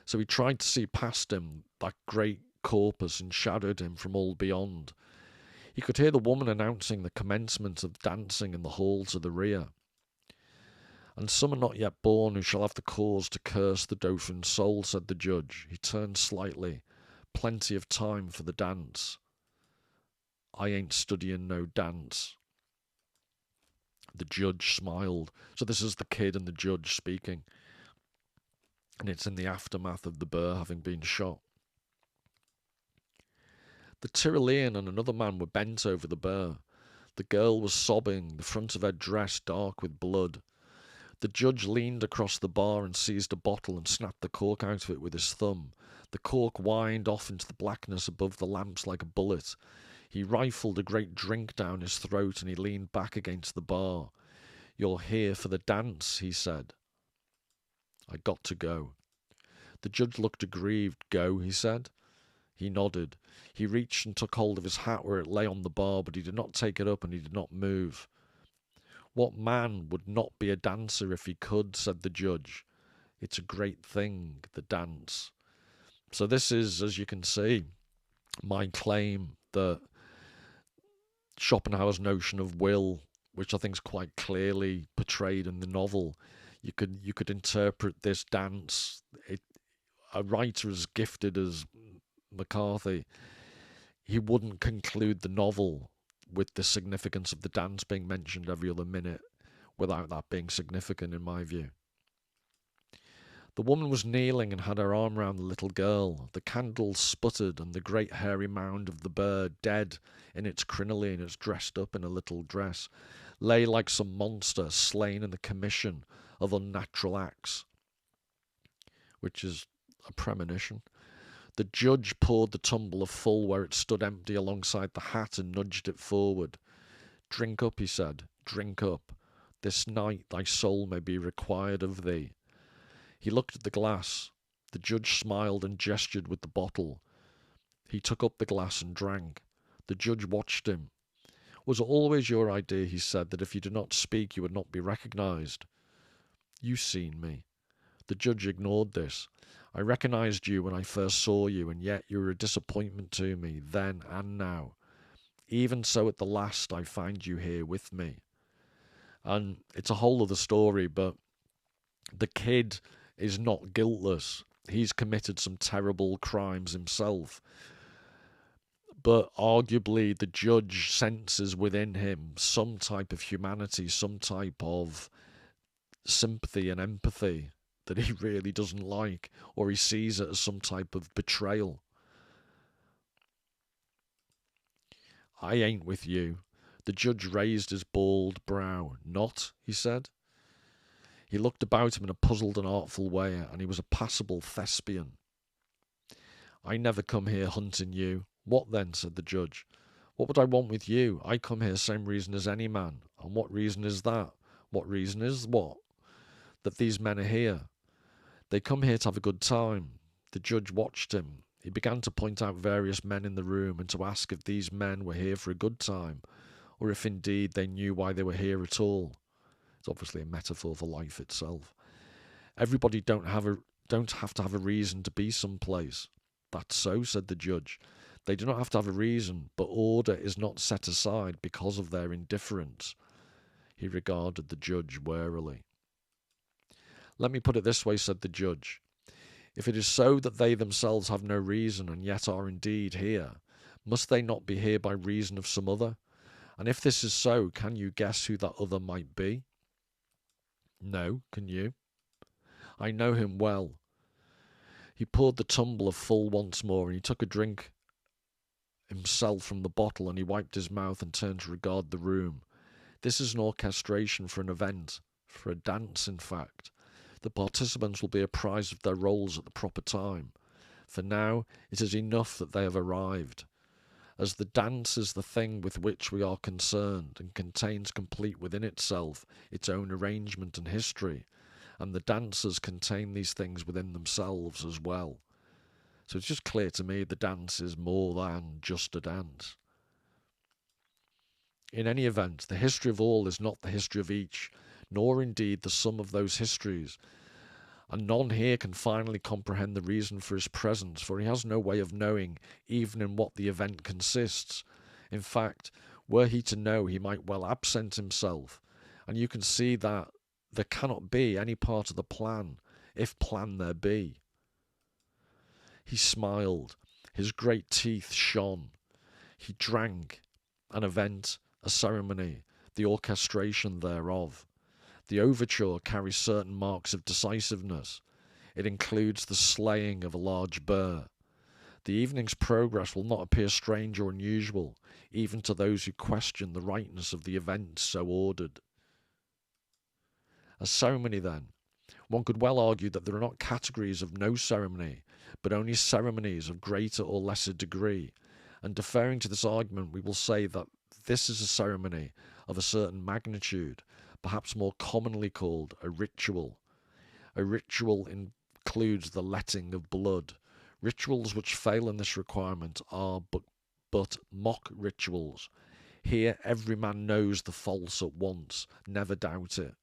So he tried to see past him, that great corpus, and shadowed him from all beyond. He could hear the woman announcing the commencement of dancing in the hall to the rear. And some are not yet born who shall have the cause to curse the Dauphin's soul, said the judge. He turned slightly. Plenty of time for the dance. I ain't studying no dance. The judge smiled. So this is the kid and the judge speaking. And it's in the aftermath of the bear having been shot. The Tyrolean and another man were bent over the bear. The girl was sobbing, the front of her dress dark with blood. The judge leaned across the bar and seized a bottle and snapped the cork out of it with his thumb. The cork whined off into the blackness above the lamps like a bullet. He rifled a great drink down his throat and he leaned back against the bar. You're here for the dance, he said. I got to go. The judge looked aggrieved. Go, he said. He nodded. He reached and took hold of his hat where it lay on the bar, but he did not take it up and he did not move. What man would not be a dancer if he could, said the judge. It's a great thing, the dance. So this is, as you can see, my claim that Schopenhauer's notion of will, which I think is quite clearly portrayed in the novel, you could interpret this dance. A writer as gifted as McCarthy, he wouldn't conclude the novel with the significance of the dance being mentioned every other minute without that being significant, in my view. The woman was kneeling and had her arm round the little girl. The candles sputtered, and the great hairy mound of the bird, dead in its crinoline, as dressed up in a little dress, lay like some monster slain in the commission of unnatural acts, which is a premonition. The judge poured the tumbler full where it stood empty alongside the hat and nudged it forward. "Drink up," he said, "drink up. This night thy soul may be required of thee." He looked at the glass. The judge smiled and gestured with the bottle. He took up the glass and drank. The judge watched him. "Was it always your idea," he said, "that if you did not speak you would not be recognised?" "You seen me." The judge ignored this. "I recognised you when I first saw you, and yet you were a disappointment to me, then and now. Even so at the last I find you here with me." And it's a whole other story, but the kid is not guiltless. He's committed some terrible crimes himself. But arguably the judge senses within him some type of humanity, some type of sympathy and empathy that he really doesn't like, or he sees it as some type of betrayal. "I ain't with you." The judge raised his bald brow. "Not?" he said. He looked about him in a puzzled and artful way, and he was a passable thespian. "I never come here hunting you." "What then?" said the judge. "What would I want with you? I come here same reason as any man." "And what reason is that?" "What reason is what?" "That these men are here. They come here to have a good time." The judge watched him. He began to point out various men in the room and to ask if these men were here for a good time, or if indeed they knew why they were here at all. It's obviously a metaphor for life itself. "Everybody don't have to have a reason to be someplace." "That's so," said the judge. "They do not have to have a reason, but order is not set aside because of their indifference." He regarded the judge warily. "Let me put it this way," said the judge. "If it is so that they themselves have no reason and yet are indeed here, must they not be here by reason of some other? And if this is so, can you guess who that other might be?" "No, can you?" "I know him well." He poured the tumbler full once more, and he took a drink himself from the bottle, and he wiped his mouth and turned to regard the room. "This is an orchestration for an event, for a dance in fact. The participants will be apprised of their roles at the proper time. For now it is enough that they have arrived. As the dance is the thing with which we are concerned, and contains complete within itself its own arrangement and history, and the dancers contain these things within themselves as well. So it's just clear to me the dance is more than just a dance. In any event, the history of all is not the history of each, nor indeed the sum of those histories, and none here can finally comprehend the reason for his presence, for he has no way of knowing even in what the event consists. In fact, were he to know, he might well absent himself, and you can see that there cannot be any part of the plan, if plan there be." He smiled. His great teeth shone. He drank. An event, a ceremony, the orchestration thereof. The overture carries certain marks of decisiveness. It includes the slaying of a large bear. The evening's progress will not appear strange or unusual, even to those who question the rightness of the events so ordered. A ceremony, then. One could well argue that there are not categories of no ceremony, but only ceremonies of greater or lesser degree, and deferring to this argument we will say that this is a ceremony of a certain magnitude, perhaps more commonly called a ritual. A ritual includes the letting of blood. Rituals which fail in this requirement are but mock rituals. Here every man knows the false at once, never doubt it.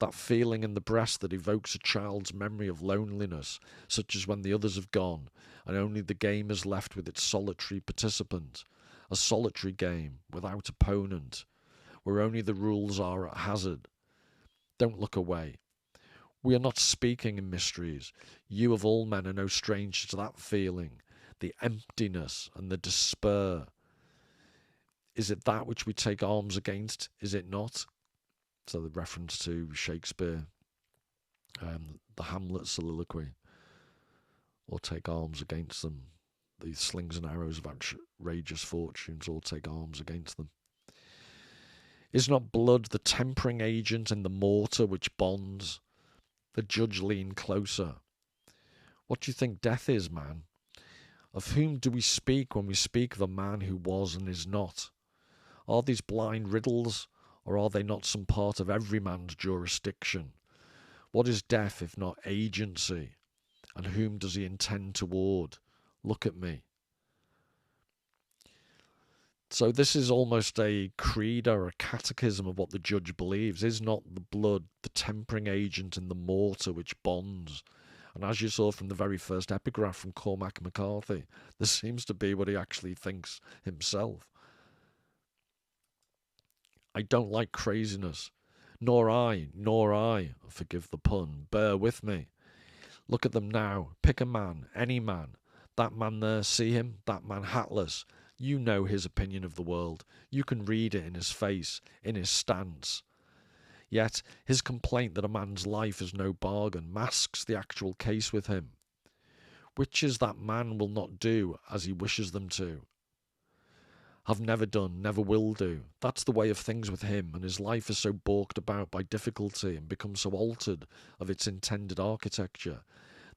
That feeling in the breast that evokes a child's memory of loneliness, such as when the others have gone, and only the game is left with its solitary participant. A solitary game, without opponent, where only the rules are at hazard. Don't look away. We are not speaking in mysteries. You of all men are no stranger to that feeling, the emptiness and the despair. Is it that which we take arms against? Is it not? So the reference to Shakespeare. the Hamlet soliloquy, or take arms against them. These slings and arrows of outrageous fortunes, all take arms against them. Is not blood the tempering agent in the mortar which bonds? The judge leaned closer. What do you think death is, man? Of whom do we speak when we speak of a man who was and is not? Are these blind riddles, or are they not some part of every man's jurisdiction? What is death if not agency? And whom does he intend toward? Look at me. So this is almost a creed or a catechism of what the judge believes. Is not the blood the tempering agent in the mortar which bonds? And as you saw from the very first epigraph from Cormac McCarthy, this seems to be what he actually thinks himself. I don't like craziness. Nor I, forgive the pun, bear with me. Look at them now. Pick a man, any man. That man there, see him? That man hatless. You know his opinion of the world. You can read it in his face, in his stance. Yet his complaint that a man's life is no bargain masks the actual case with him. Which is that man will not do as he wishes them to. Have never done, never will do. That's the way of things with him, and his life is so balked about by difficulty and become so altered of its intended architecture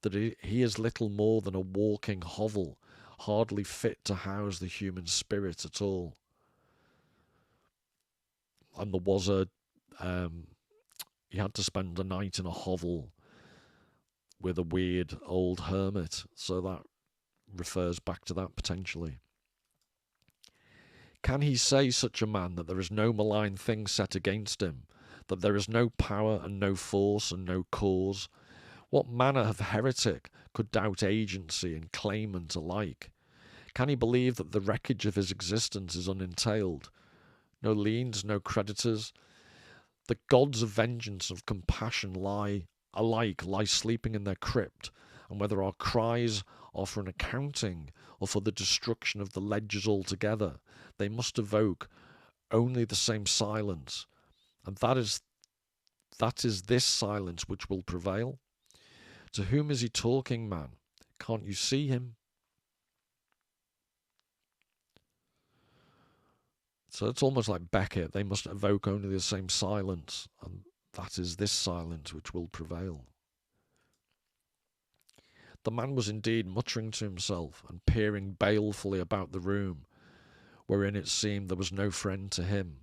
that he is little more than a walking hovel, hardly fit to house the human spirit at all. And there was he had to spend a night in a hovel with a weird old hermit, so that refers back to that potentially. Can he say, such a man, that there is no malign thing set against him, that there is no power and no force and no cause? What manner of heretic could doubt agency and claimant alike? Can he believe that the wreckage of his existence is unentailed? No liens, no creditors. The gods of vengeance and of compassion lie sleeping in their crypt, and whether our cries are for an accounting or for the destruction of the ledgers altogether, they must evoke only the same silence, and that is this silence which will prevail. To whom is he talking, man? Can't you see him? So it's almost like Beckett. They must evoke only the same silence, and that is this silence which will prevail. The man was indeed muttering to himself and peering balefully about the room, wherein it seemed there was no friend to him.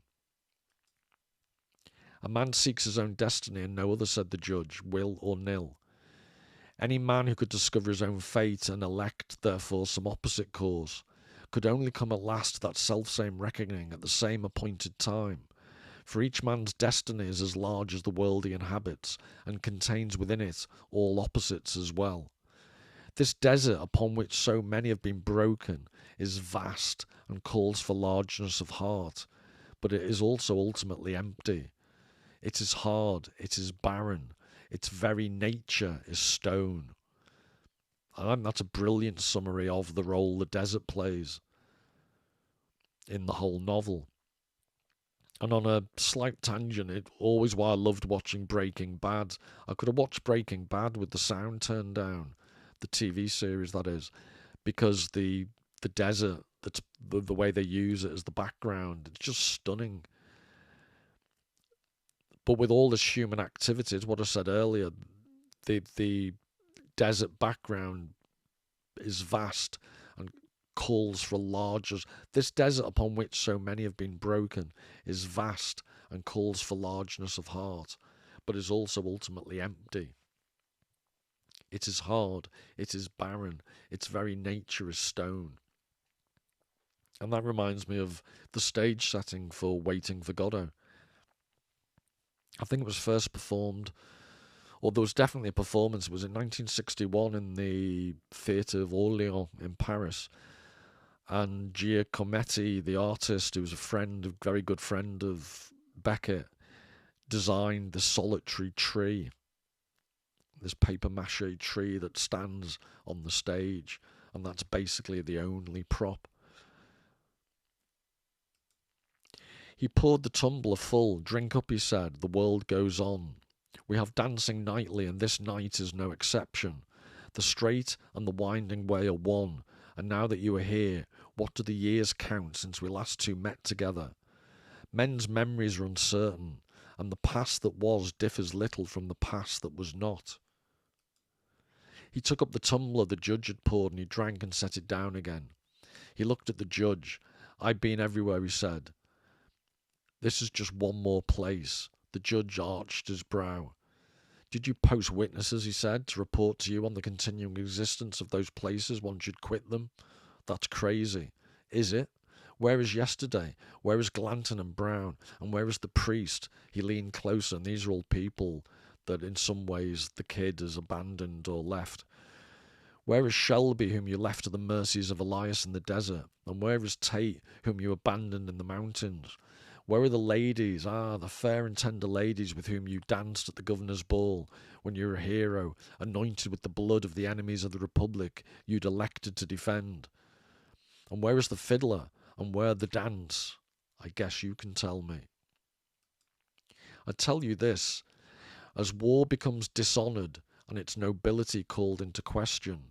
A man seeks his own destiny and no other, said the judge, will or nil. Any man who could discover his own fate and elect, therefore, some opposite course, could only come at last to that selfsame reckoning at the same appointed time. For each man's destiny is as large as the world he inhabits, and contains within it all opposites as well. This desert upon which so many have been broken is vast and calls for largeness of heart, but it is also ultimately empty. It is hard, it is barren, its very nature is stone. And that's a brilliant summary of the role the desert plays in the whole novel. And on a slight tangent, it always why I loved watching Breaking Bad. I could have watched Breaking Bad with the sound turned down, the TV series that is, because the desert, that's the way they use it as the background, it's just stunning. But with all this human activity, it's what I said earlier, the desert background is vast and calls for larger. This desert upon which so many have been broken is vast and calls for largeness of heart, but is also ultimately empty. It is hard, it is barren, its very nature is stone. And that reminds me of the stage setting for Waiting for Godot. I think it was first performed, or there was definitely a performance. It was in 1961 in the Theatre of Orleans in Paris. And Giacometti, the artist, who was a very good friend of Beckett, designed the solitary tree, this paper mache tree that stands on the stage, and that's basically the only prop. He poured the tumbler full. Drink up, he said. The world goes on. We have dancing nightly, and this night is no exception. The straight and the winding way are one, and now that you are here, what do the years count since we last two met together? Men's memories are uncertain, and the past that was differs little from the past that was not. He took up the tumbler the judge had poured, and he drank and set it down again. He looked at the judge. I've been everywhere, he said. This is just one more place. The judge arched his brow. Did you post witnesses, he said, to report to you on the continuing existence of those places once you'd quit them? That's crazy. Is it? Where is yesterday? Where is Glanton and Brown? And where is the priest? He leaned closer, and these are all people that in some ways the kid has abandoned or left. Where is Shelby, whom you left to the mercies of Elias in the desert? And where is Tate, whom you abandoned in the mountains? Where are the ladies, the fair and tender ladies with whom you danced at the governor's ball, when you were a hero, anointed with the blood of the enemies of the Republic you'd elected to defend? And where is the fiddler, and where the dance? I guess you can tell me. I tell you this, as war becomes dishonoured and its nobility called into question,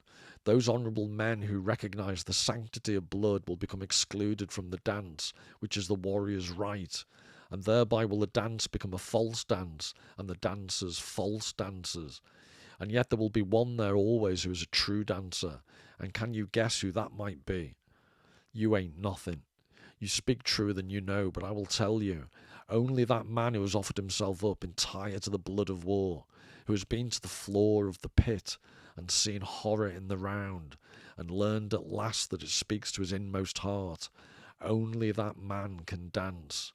those honourable men who recognise the sanctity of blood will become excluded from the dance, which is the warrior's right, and thereby will the dance become a false dance, and the dancers false dancers. And yet there will be one there always who is a true dancer, and can you guess who that might be? You ain't nothing. You speak truer than you know, but I will tell you, only that man who has offered himself up entire to the blood of war, who has been to the floor of the pit, and seen horror in the round, and learned at last that it speaks to his inmost heart, only that man can dance.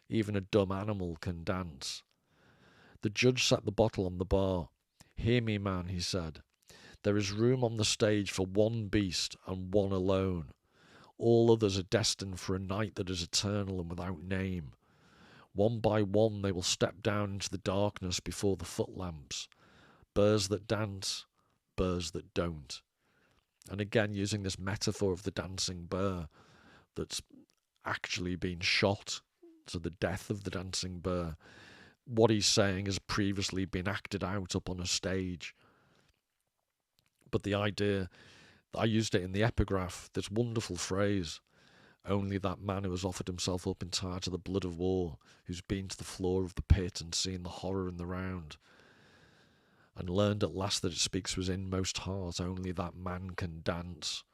Even a dumb animal can dance. The judge set the bottle on the bar. Hear me, man, he said. There is room on the stage for one beast, and one alone. All others are destined for a night that is eternal and without name. One by one they will step down into the darkness before the footlamps. Birds that dance, birds that don't. And again, using this metaphor of the dancing bear that's actually been shot to the death of the dancing bear, what he's saying has previously been acted out up on a stage. But the idea, I used it in the epigraph, this wonderful phrase, only that man who has offered himself up entire to the blood of war, who's been to the floor of the pit and seen the horror in the round, and learned at last that it speaks to his inmost heart, only that man can dance.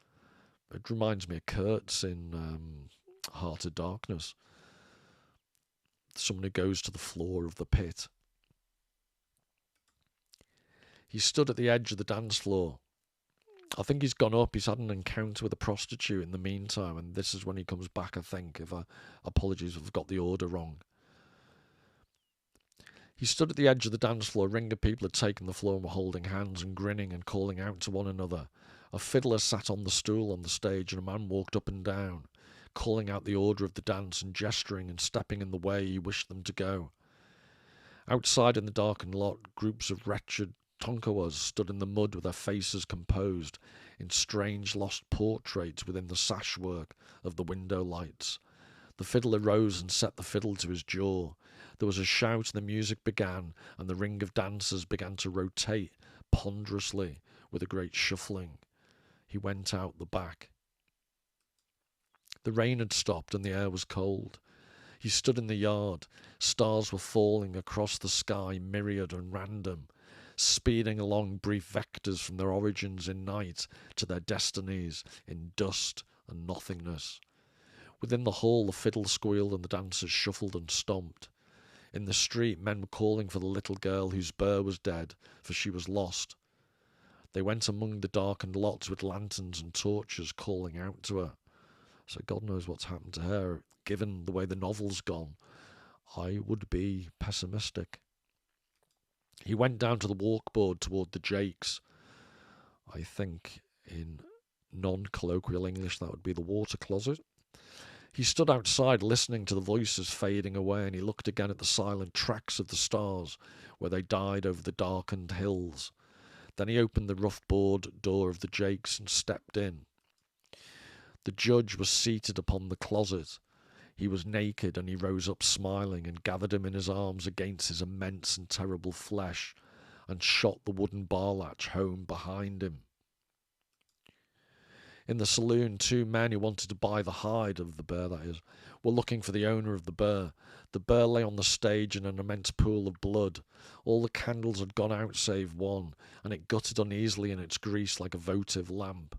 It reminds me of Kurtz in Heart of Darkness. Someone who goes to the floor of the pit. He stood at the edge of the dance floor. I think he's gone up. He's had an encounter with a prostitute in the meantime, and this is when he comes back, I think. Apologies if I've got the order wrong. He stood at the edge of the dance floor. A ring of people had taken the floor and were holding hands and grinning and calling out to one another. A fiddler sat on the stool on the stage, and a man walked up and down, calling out the order of the dance and gesturing and stepping in the way he wished them to go. Outside in the darkened lot, groups of wretched Tonkawas stood in the mud with their faces composed in strange lost portraits within the sashwork of the window lights. The fiddler rose and set the fiddle to his jaw. There was a shout, and the music began, and the ring of dancers began to rotate ponderously with a great shuffling. He went out the back. The rain had stopped, and the air was cold. He stood in the yard. Stars were falling across the sky, myriad and random, speeding along brief vectors from their origins in night to their destinies in dust and nothingness. Within the hall, the fiddle squealed and the dancers shuffled and stomped. In the street, men were calling for the little girl whose bear was dead, for she was lost. They went among the darkened lots with lanterns and torches, calling out to her. So God knows what's happened to her. Given the way the novel's gone, I would be pessimistic. He went down to the walkboard toward the Jakes. I think in non-colloquial English that would be the water closet. He stood outside listening to the voices fading away, and he looked again at the silent tracks of the stars where they died over the darkened hills. Then he opened the rough board door of the Jakes and stepped in. The judge was seated upon the closet. He was naked, and he rose up smiling, and gathered him in his arms against his immense and terrible flesh, and shot the wooden bar latch home behind him. In the saloon, 2 men who wanted to buy the hide of the bear, that is, were looking for the owner of the bear. The bear lay on the stage in an immense pool of blood. All the candles had gone out save one, and it guttered uneasily in its grease like a votive lamp.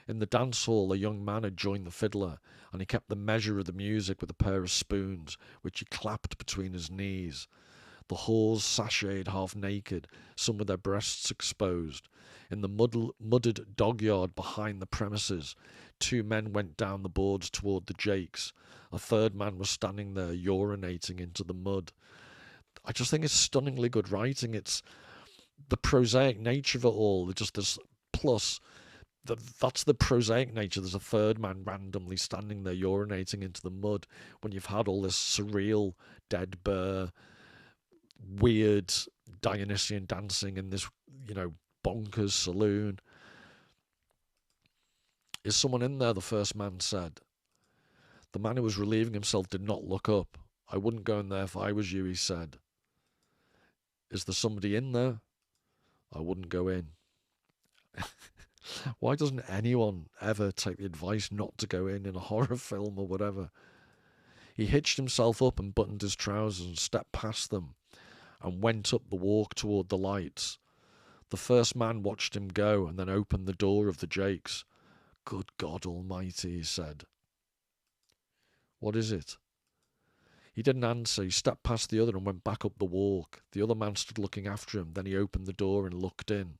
In the dance hall, a young man had joined the fiddler, and he kept the measure of the music with a pair of spoons, which he clapped between his knees. The whores sashayed half naked, some with their breasts exposed. In the mudded dog yard behind the premises, 2 men went down the boards toward the jakes. A 3rd man was standing there urinating into the mud. I just think it's stunningly good writing. It's the prosaic nature of it all. Just this plus, that's the prosaic nature. There's a 3rd man randomly standing there urinating into the mud when you've had all this surreal dead bear, weird Dionysian dancing in this, bonkers saloon. Is someone in there? The 1st man said. The man who was relieving himself did not look up. I wouldn't go in there if I was you, he said. Is there somebody in there? I wouldn't go in. Why doesn't anyone ever take the advice not to go in a horror film or whatever? He hitched himself up and buttoned his trousers and stepped past them and went up the walk toward the lights. The 1st man watched him go and then opened the door of the jakes. Good God Almighty, he said. What is it? He didn't answer. He stepped past the other and went back up the walk. The other man stood looking after him. Then he opened the door and looked in.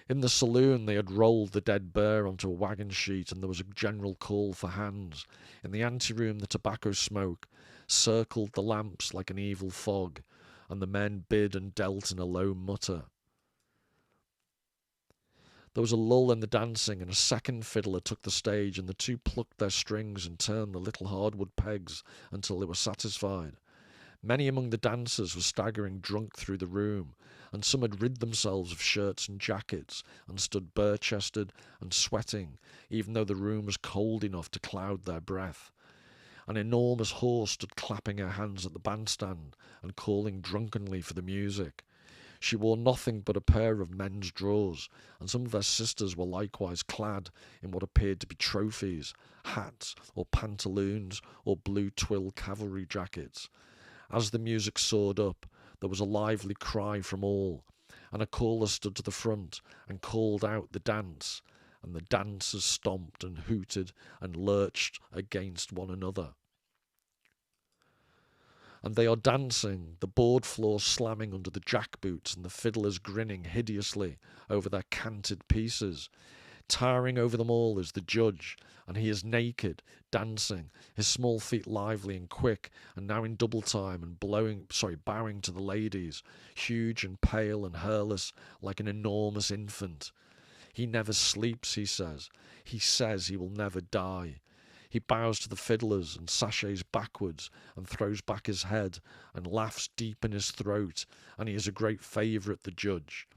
In the saloon, they had rolled the dead bear onto a wagon sheet, and there was a general call for hands. In the anteroom, the tobacco smoke circled the lamps like an evil fog, and the men bid and dealt in a low mutter. There was a lull in the dancing, and a 2nd fiddler took the stage, and the 2 plucked their strings and turned the little hardwood pegs until they were satisfied. Many among the dancers were staggering drunk through the room, and some had rid themselves of shirts and jackets and stood bare-chested and sweating, even though the room was cold enough to cloud their breath. An enormous horse stood clapping her hands at the bandstand and calling drunkenly for the music. She wore nothing but a pair of men's drawers, and some of her sisters were likewise clad in what appeared to be trophies, hats or pantaloons or blue twill cavalry jackets. As the music soared up, there was a lively cry from all, and a caller stood to the front and called out the dance, and the dancers stomped and hooted and lurched against one another. And they are dancing, the board floor slamming under the jackboots, and the fiddlers grinning hideously over their canted pieces. Towering over them all is the judge, and he is naked, dancing, his small feet lively and quick, and now in double time, and bowing to the ladies, huge and pale and hairless, like an enormous infant. He never sleeps, he says. He says he will never die. He bows to the fiddlers and sashays backwards and throws back his head and laughs deep in his throat, and he is a great favourite, the judge.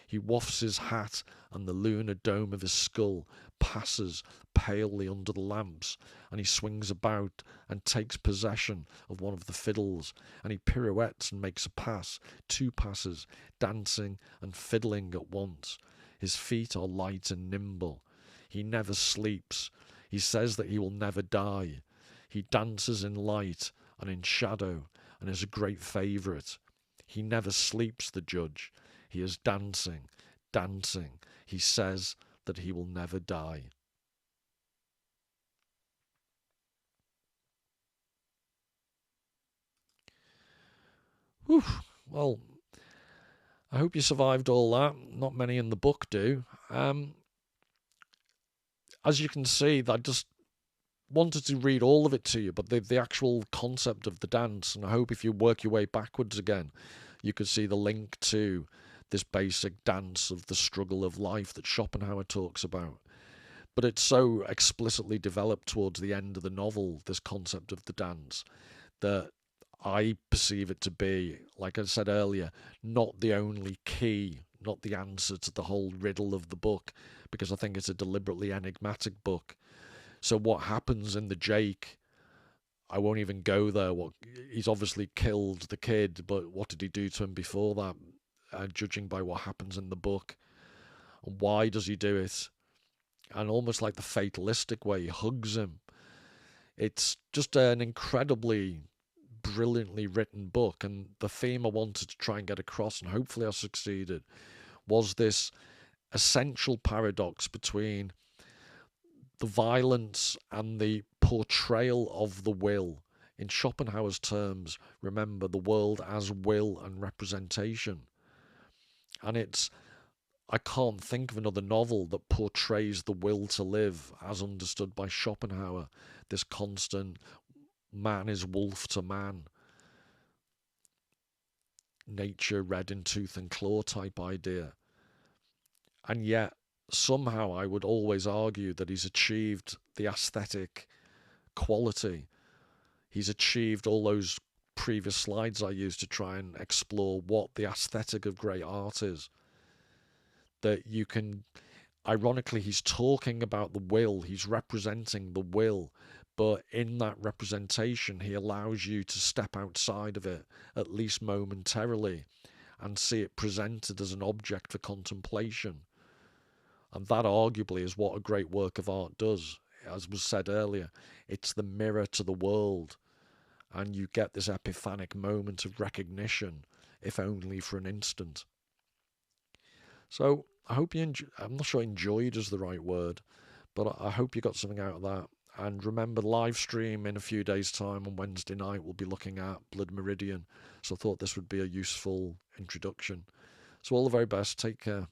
He wafts his hat, and the lunar dome of his skull passes palely under the lamps, and he swings about and takes possession of one of the fiddles, and he pirouettes and makes a pass, 2 passes, dancing and fiddling at once. His feet are light and nimble. He never sleeps. He says that he will never die. He dances in light and in shadow and is a great favourite. He never sleeps, the judge. He is dancing, dancing. He says that he will never die. Whew. Well, I hope you survived all that. Not many in the book do. As you can see, I just wanted to read all of it to you, but the actual concept of the dance, and I hope if you work your way backwards again, you could see the link to this basic dance of the struggle of life that Schopenhauer talks about. But it's so explicitly developed towards the end of the novel, this concept of the dance, that I perceive it to be, like I said earlier, not the only key, not the answer to the whole riddle of the book, because I think it's a deliberately enigmatic book. So what happens in the Jake I won't even go there. He's obviously killed the kid, but what did he do to him before that? Judging by what happens in the book, and why does he do it? And almost like the fatalistic way he hugs him. It's just an incredibly brilliantly written book, and the theme I wanted to try and get across, and hopefully I succeeded, was this essential paradox between the violence and the portrayal of the will. In Schopenhauer's terms, remember the world as will and representation. And I can't think of another novel that portrays the will to live as understood by Schopenhauer, this constant man is wolf to man, nature red in tooth and claw type idea. And yet, somehow, I would always argue that he's achieved the aesthetic quality. He's achieved all those previous slides I used to try and explore what the aesthetic of great art is. That you can, ironically, he's talking about the will, he's representing the will, but in that representation, he allows you to step outside of it, at least momentarily, and see it presented as an object for contemplation. And that arguably is what a great work of art does. As was said earlier, it's the mirror to the world, and you get this epiphanic moment of recognition, if only for an instant. So I hope you I'm not sure enjoyed is the right word, but I hope you got something out of that. And remember, live stream in a few days' time on Wednesday night, we'll be looking at Blood Meridian. So I thought this would be a useful introduction. So all the very best. Take care.